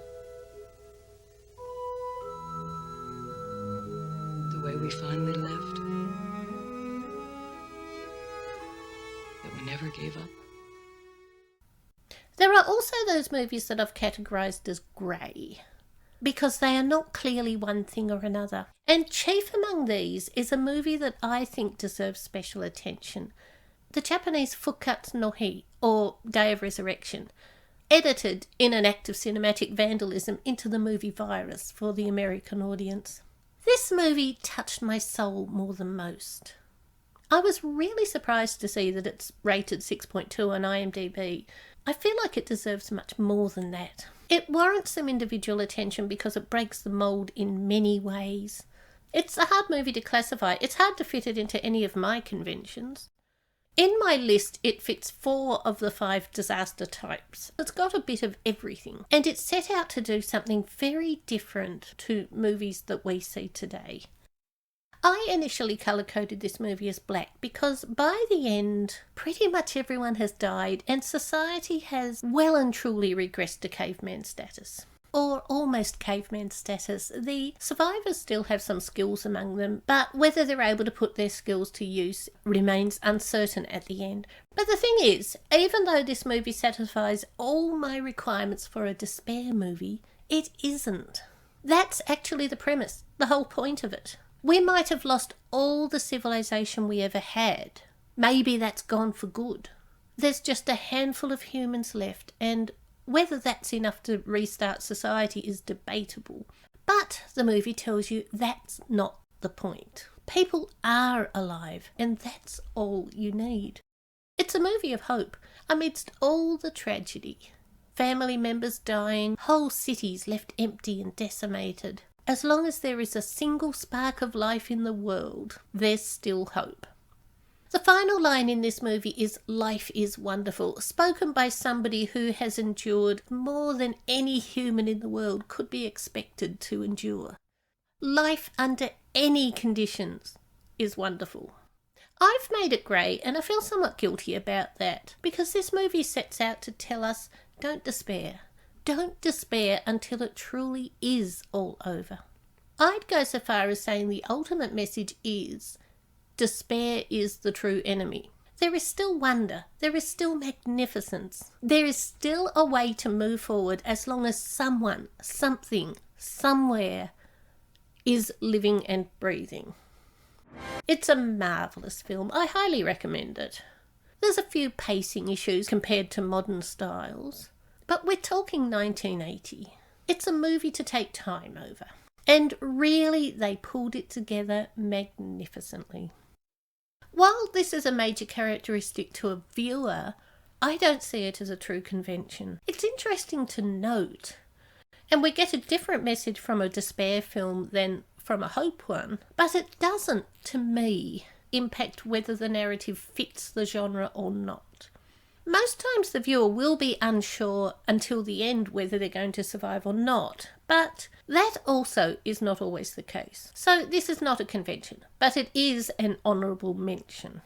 The way we finally lived. That we never gave up. There are also those movies that I've categorised as grey, because they are not clearly one thing or another. And chief among these is a movie that I think deserves special attention. The Japanese Fukatsu no Hi, or Day of Resurrection, edited in an act of cinematic vandalism into the movie Virus for the American audience. This movie touched my soul more than most. I was really surprised to see that it's rated 6.2 on IMDb. I feel like it deserves much more than that. It warrants some individual attention because it breaks the mould in many ways. It's a hard movie to classify. It's hard to fit it into any of my conventions. In my list, it fits 4 of the 5 disaster types. It's got a bit of everything, and it's set out to do something very different to movies that we see today. I initially colour-coded this movie as black because by the end, pretty much everyone has died and society has well and truly regressed to caveman status. Or almost caveman status. The survivors still have some skills among them, but whether they're able to put their skills to use remains uncertain at the end. But the thing is, even though this movie satisfies all my requirements for a despair movie, it isn't. That's actually the premise, the whole point of it. We might have lost all the civilization we ever had. Maybe that's gone for good. There's just a handful of humans left, and whether that's enough to restart society is debatable. But the movie tells you that's not the point. People are alive, and that's all you need. It's a movie of hope amidst all the tragedy. Family members dying, whole cities left empty and decimated. As long as there is a single spark of life in the world, there's still hope. The final line in this movie is "Life is wonderful," spoken by somebody who has endured more than any human in the world could be expected to endure. Life under any conditions is wonderful. I've made it grey, and I feel somewhat guilty about that, because this movie sets out to tell us, don't despair. Don't despair until it truly is all over. I'd go so far as saying the ultimate message is despair is the true enemy. There is still wonder, there is still magnificence, there is still a way to move forward as long as someone, something, somewhere is living and breathing. It's a marvellous film. I highly recommend it. There's a few pacing issues compared to modern styles, but we're talking 1980. It's a movie to take time over. And really, they pulled it together magnificently. While this is a major characteristic to a viewer, I don't see it as a true convention. It's interesting to note, and we get a different message from a despair film than from a hope one, but it doesn't, to me, impact whether the narrative fits the genre or not. Most times the viewer will be unsure until the end whether they're going to survive or not, but that also is not always the case. So this is not a convention, but it is an honourable mention.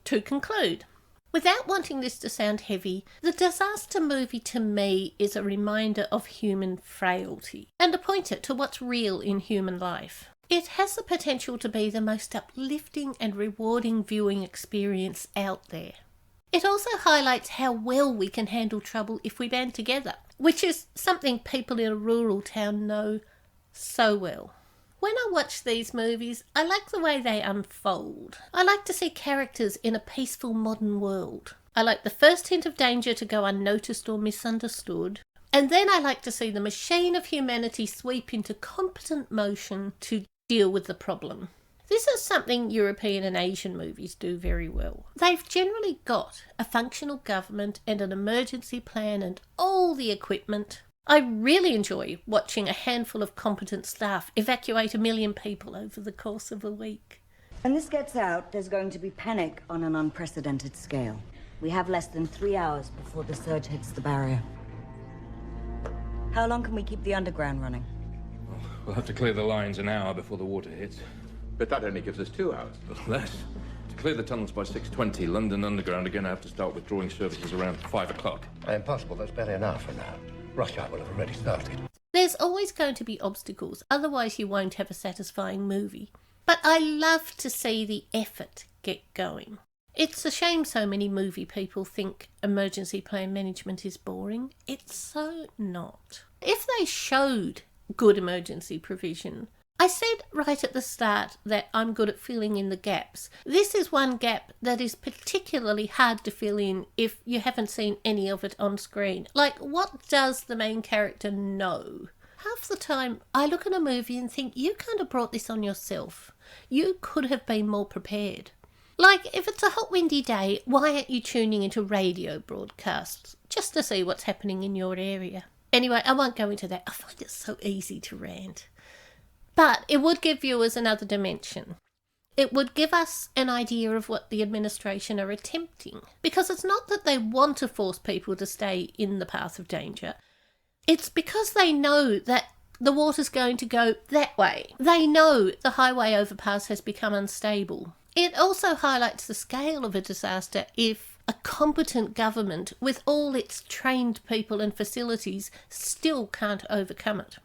To conclude, without wanting this to sound heavy, the disaster movie to me is a reminder of human frailty and a pointer to what's real in human life. It has the potential to be the most uplifting and rewarding viewing experience out there. It also highlights how well we can handle trouble if we band together, which is something people in a rural town know so well. When I watch these movies, I like the way they unfold. I like to see characters in a peaceful modern world. I like the first hint of danger to go unnoticed or misunderstood. And then I like to see the machine of humanity sweep into competent motion to deal with the problem. This is something European and Asian movies do very well. They've generally got a functional government and an emergency plan and all the equipment. I really enjoy watching a handful of competent staff evacuate 1 million people over the course of a week. When this gets out, there's going to be panic on an unprecedented scale. We have less than 3 hours before the surge hits the barrier. How long can we keep the underground running? We'll have to clear the lines an hour before the water hits. But that only gives us 2 hours. Less. To clear the tunnels by 6:20, London Underground are going to have to start withdrawing services around 5 o'clock. Impossible. That's barely an hour from now. Rush hour will have already started. There's always going to be obstacles, otherwise you won't have a satisfying movie. But I love to see the effort get going. It's a shame so many movie people think emergency plan management is boring. It's so not. If they showed good emergency provision, I said right at the start that I'm good at filling in the gaps. This is one gap that is particularly hard to fill in if you haven't seen any of it on screen. Like, what does the main character know? Half the time, I look at a movie and think, you kind of brought this on yourself. You could have been more prepared. Like, if it's a hot windy day, why aren't you tuning into radio broadcasts just to see what's happening in your area? Anyway, I won't go into that. I find it so easy to rant. But it would give viewers another dimension. It would give us an idea of what the administration are attempting. Because it's not that they want to force people to stay in the path of danger. It's because they know that the water's going to go that way. They know the highway overpass has become unstable. It also highlights the scale of a disaster if a competent government with all its trained people and facilities still can't overcome it.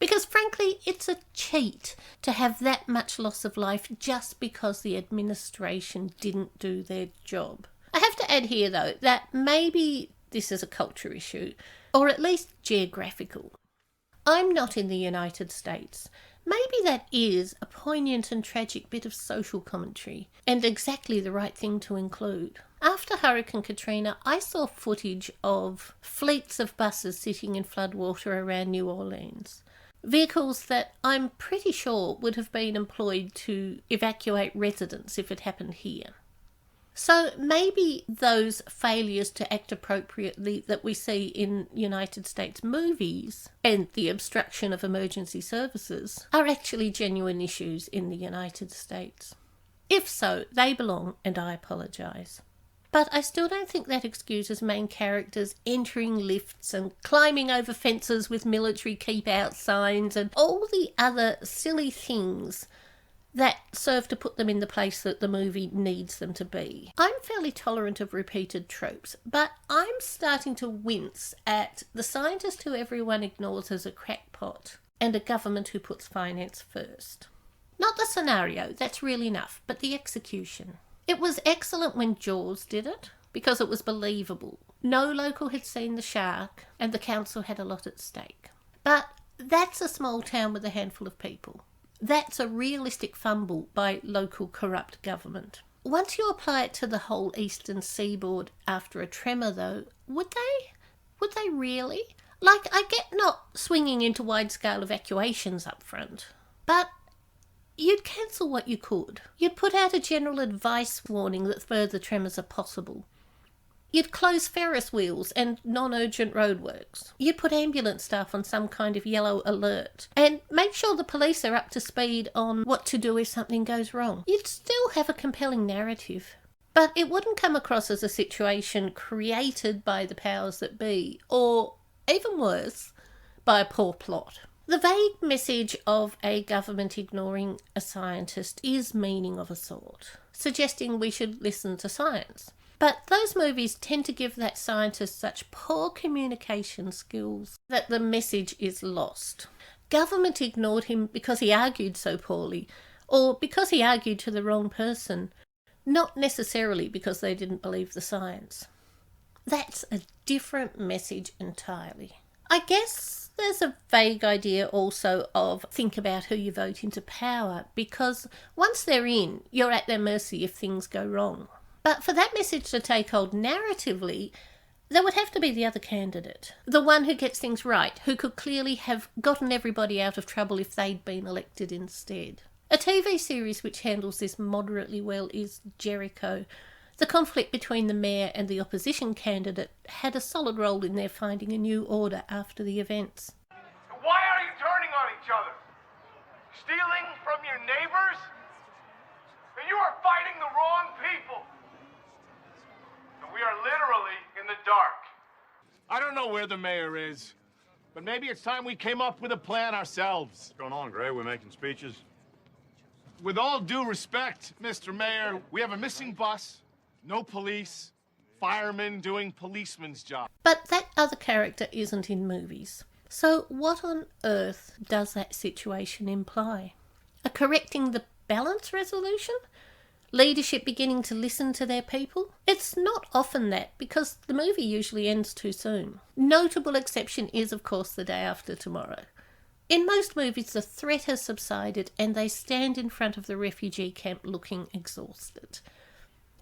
Because frankly, it's a cheat to have that much loss of life just because the administration didn't do their job. I have to add here, though, that maybe this is a culture issue, or at least geographical. I'm not in the United States. Maybe that is a poignant and tragic bit of social commentary, and exactly the right thing to include. After Hurricane Katrina, I saw footage of fleets of buses sitting in floodwater around New Orleans. Vehicles that I'm pretty sure would have been employed to evacuate residents if it happened here. So maybe those failures to act appropriately that we see in United States movies and the obstruction of emergency services are actually genuine issues in the United States. If so, they belong, and I apologise. But I still don't think that excuses main characters entering lifts and climbing over fences with military keep-out signs and all the other silly things that serve to put them in the place that the movie needs them to be. I'm fairly tolerant of repeated tropes, but I'm starting to wince at the scientist who everyone ignores as a crackpot. and a government who puts finance first. Not the scenario, that's real enough, but the execution. It was excellent when Jaws did it, because it was believable. No local had seen the shark, and the council had a lot at stake. But that's a small town with a handful of people. That's a realistic fumble by local corrupt government. Once you apply it to the whole eastern seaboard after a tremor, though, would they? Would they really? Like, I get not swinging into wide-scale evacuations up front, but you'd cancel what you could. You'd put out a general advice warning that further tremors are possible. You'd close Ferris wheels and non-urgent roadworks. You'd put ambulance staff on some kind of yellow alert and make sure the police are up to speed on what to do if something goes wrong. You'd still have a compelling narrative. But it wouldn't come across as a situation created by the powers that be, or, even worse, by a poor plot. The vague message of a government ignoring a scientist is meaning of a sort, suggesting we should listen to science. But those movies tend to give that scientist such poor communication skills that the message is lost. Government ignored him because he argued so poorly, or because he argued to the wrong person, not necessarily because they didn't believe the science. That's a different message entirely. I guess there's a vague idea also of think about who you vote into power, because once they're in, you're at their mercy if things go wrong. But for that message to take hold narratively, there would have to be the other candidate, the one who gets things right, who could clearly have gotten everybody out of trouble if they'd been elected instead. A TV series which handles this moderately well is Jericho. The conflict between the mayor and the opposition candidate had a solid role in their finding a new order after the events. Why are you turning on each other? Stealing from your neighbors? You are fighting the wrong people. We are literally in the dark. I don't know where the mayor is, but maybe it's time we came up with a plan ourselves. What's going on, Gray? We're making speeches. With all due respect, Mr. Mayor, we have a missing bus, no police, firemen doing policemen's job. But that other character isn't in movies. So what on earth does that situation imply? A correcting the balance resolution? Leadership beginning to listen to their people? It's not often that, because the movie usually ends too soon. Notable exception is, of course, The Day After Tomorrow. In most movies, the threat has subsided and they stand in front of the refugee camp looking exhausted.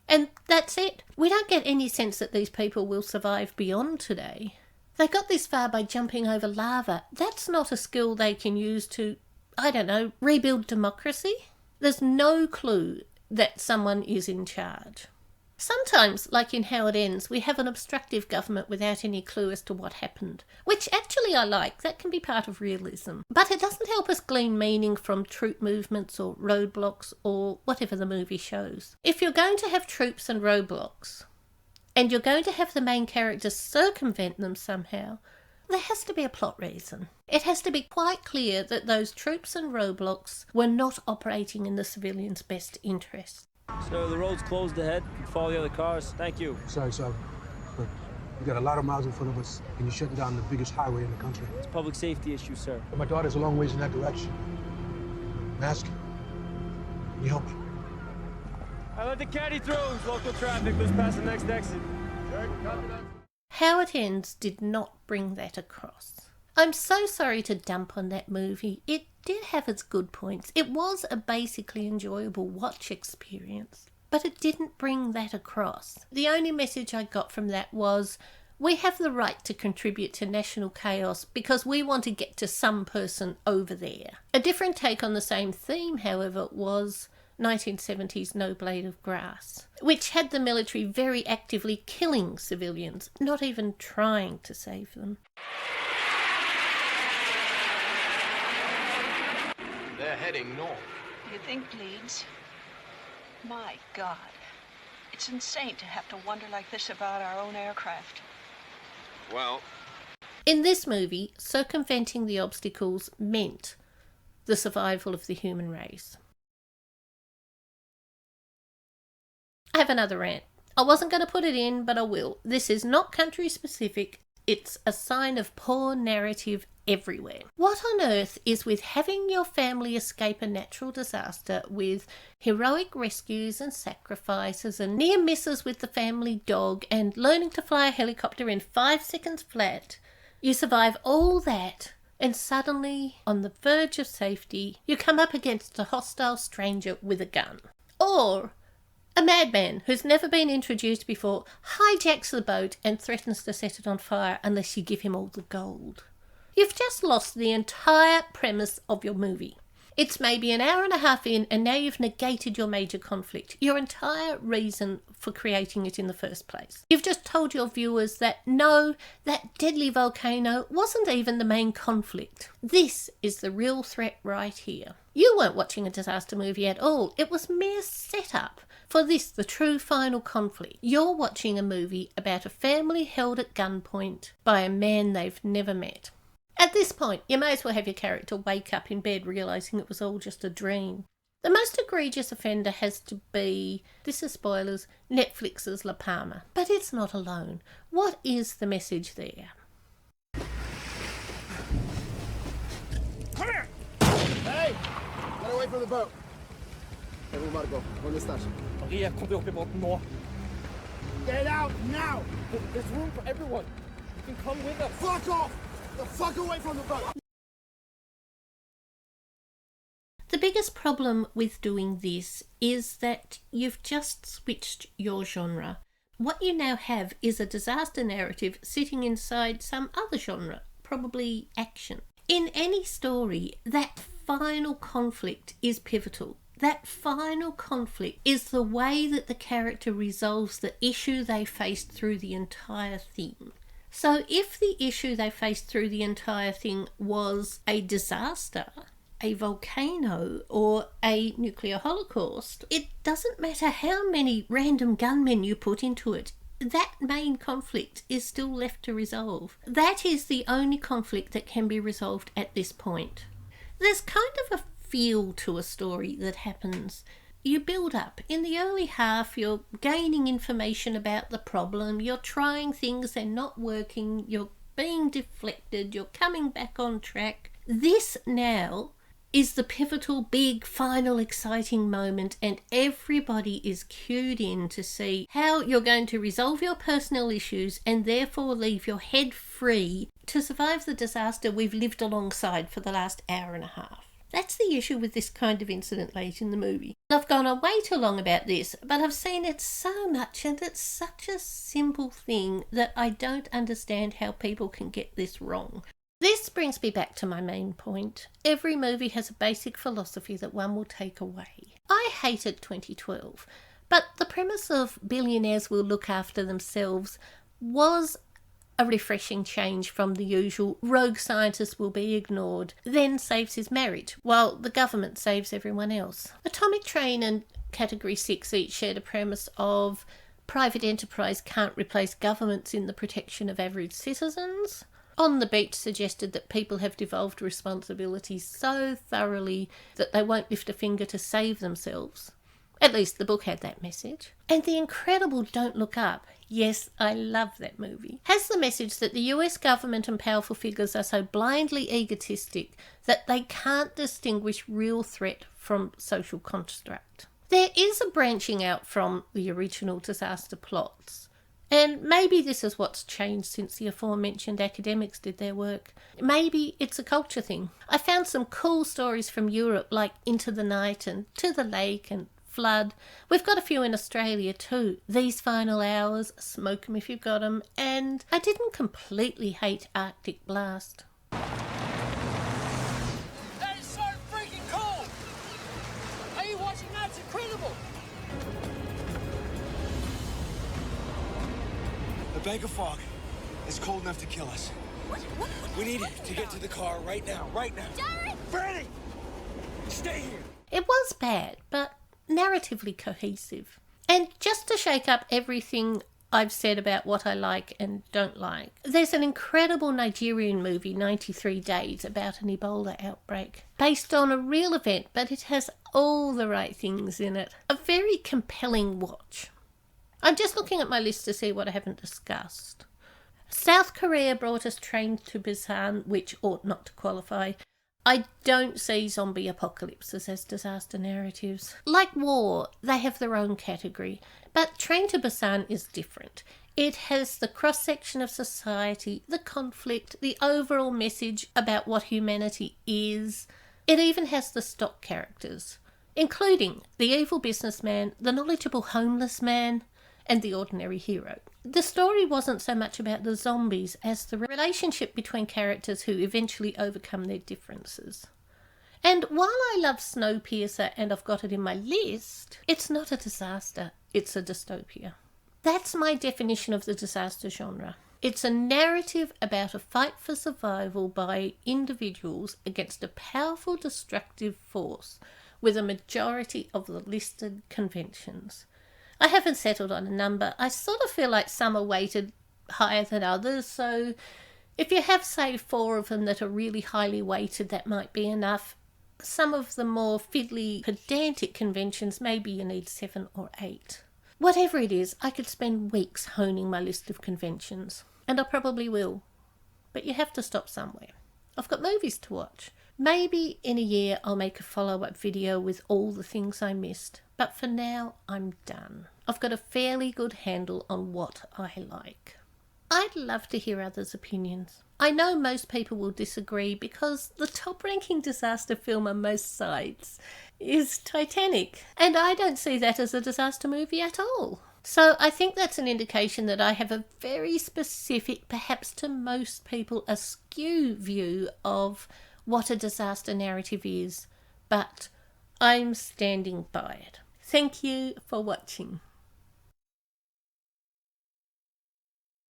And that's it. We don't get any sense that these people will survive beyond today. They got this far by jumping over lava. That's not a skill they can use to, rebuild democracy. There's no clue that someone is in charge. Sometimes, like in How It Ends, we have an obstructive government without any clue as to what happened, which actually I like. That can be part of realism. But it doesn't help us glean meaning from troop movements or roadblocks or whatever the movie shows. If you're going to have troops and roadblocks, and you're going to have the main characters circumvent them somehow, there has to be a plot reason. It has to be quite clear that those troops and roadblocks were not operating in the civilians' best interest. So the road's closed ahead. Follow the other cars. Thank you. Sorry, but we got a lot of miles in front of us, and you're shutting down the biggest highway in the country. It's a public safety issue, sir. But my daughter's a long ways in that direction. Mask, can you help me? I let the caddy through. Local traffic. Let's pass the next exit. How It Ends did not bring that across. I'm so sorry to dump on that movie. It did have its good points. It was a basically enjoyable watch experience, but it didn't bring that across. The only message I got from that was, we have the right to contribute to national chaos because we want to get to some person over there. A different take on the same theme, however, was 1970s No Blade of Grass, which had the military very actively killing civilians, not even trying to save them. They're heading north. You think Leeds? My God. It's insane to have to wonder like this about our own aircraft. Well, in this movie, circumventing the obstacles meant the survival of the human race. I have another rant. I wasn't going to put it in, but I will. This is not country specific. It's a sign of poor narrative everywhere. What on earth is with having your family escape a natural disaster with heroic rescues and sacrifices and near misses with the family dog and learning to fly a helicopter in 5 seconds flat? You survive all that, and suddenly, on the verge of safety, you come up against a hostile stranger with a gun. Or a madman who's never been introduced before hijacks the boat and threatens to set it on fire unless you give him all the gold. You've just lost the entire premise of your movie. It's maybe an hour and a half in, and now you've negated your major conflict, your entire reason for creating it in the first place. You've just told your viewers that no, that deadly volcano wasn't even the main conflict. This is the real threat right here. You weren't watching a disaster movie at all. It was mere setup for this, the true final conflict. You're watching a movie about a family held at gunpoint by a man they've never met. At this point, you may as well have your character wake up in bed realising it was all just a dream. The most egregious offender has to be, this is spoilers, Netflix's La Palma. But it's not alone. What is the message there? Come here! Hey! Get away from the boat. Hey, we gotta go. ¿Dónde estás? Maria, kom weer op je boot nå. Get out now! There's room for everyone. You can come with us. Fuck off! The fuck away from the boat! The biggest problem with doing this is that you've just switched your genre. What you now have is a disaster narrative sitting inside some other genre, probably action. In any story, that final conflict is pivotal. That final conflict is the way that the character resolves the issue they faced through the entire thing. So if the issue they faced through the entire thing was a disaster, a volcano, or a nuclear holocaust, it doesn't matter how many random gunmen you put into it. That main conflict is still left to resolve. That is the only conflict that can be resolved at this point. There's kind of a feel to a story that happens. You build up. In the early half, you're gaining information about the problem, you're trying things, they're not working, you're being deflected, you're coming back on track. This now is the pivotal, big, final, exciting moment, and everybody is cued in to see how you're going to resolve your personal issues and therefore leave your head free to survive the disaster we've lived alongside for the last hour and a half. That's the issue with this kind of incident late in the movie. I've gone on way too long about this, but I've seen it so much and it's such a simple thing that I don't understand how people can get this wrong. This brings me back to my main point. Every movie has a basic philosophy that one will take away. I hated 2012, but the premise of billionaires will look after themselves was a refreshing change from the usual rogue scientist will be ignored, then saves his marriage, while the government saves everyone else. Atomic Train and Category 6 each shared a premise of private enterprise can't replace governments in the protection of average citizens. On the Beach suggested that people have devolved responsibilities so thoroughly that they won't lift a finger to save themselves. At least the book had that message. And the incredible Don't Look Up, yes, I love that movie, has the message that the US government and powerful figures are so blindly egotistic that they can't distinguish real threat from social construct. There is a branching out from the original disaster plots. And maybe this is what's changed since the aforementioned academics did their work. Maybe it's a culture thing. I found some cool stories from Europe like Into the Night and To the Lake and Flood. We've got a few in Australia too. These Final Hours, Smoke 'em If You've Got 'em, and I didn't completely hate Arctic Blast. That is so freaking cool! Are you watching that? It's incredible! The bank of fog is cold enough to kill us. We need it to get to the car right now, right now. Jared! Franny! Stay here! It was bad, but narratively cohesive. And just to shake up everything I've said about what I like and don't like, there's an incredible Nigerian movie, 93 Days, about an Ebola outbreak, based on a real event, but it has all the right things in it. A very compelling watch. I'm just looking at my list to see what I haven't discussed. South Korea brought us Train to Busan, which ought not to qualify. I don't see zombie apocalypses as disaster narratives. Like war, they have their own category, but Train to Busan is different. It has the cross-section of society, the conflict, the overall message about what humanity is. It even has the stock characters, including the evil businessman, the knowledgeable homeless man, and the ordinary hero. The story wasn't so much about the zombies as the relationship between characters who eventually overcome their differences. And while I love Snowpiercer and I've got it in my list, it's not a disaster, it's a dystopia. That's my definition of the disaster genre. It's a narrative about a fight for survival by individuals against a powerful destructive force with a majority of the listed conventions. I haven't settled on a number. I sort of feel like some are weighted higher than others, so if you have, say, 4 of them that are really highly weighted, that might be enough. Some of the more fiddly, pedantic conventions, maybe you need 7 or 8. Whatever it is, I could spend weeks honing my list of conventions, and I probably will. But you have to stop somewhere. I've got movies to watch. Maybe in a year I'll make a follow-up video with all the things I missed, but for now I'm done. I've got a fairly good handle on what I like. I'd love to hear others' opinions. I know most people will disagree because the top-ranking disaster film on most sites is Titanic, and I don't see that as a disaster movie at all. So I think that's an indication that I have a very specific, perhaps to most people askew view of what a disaster narrative is, but I'm standing by it. Thank you for watching.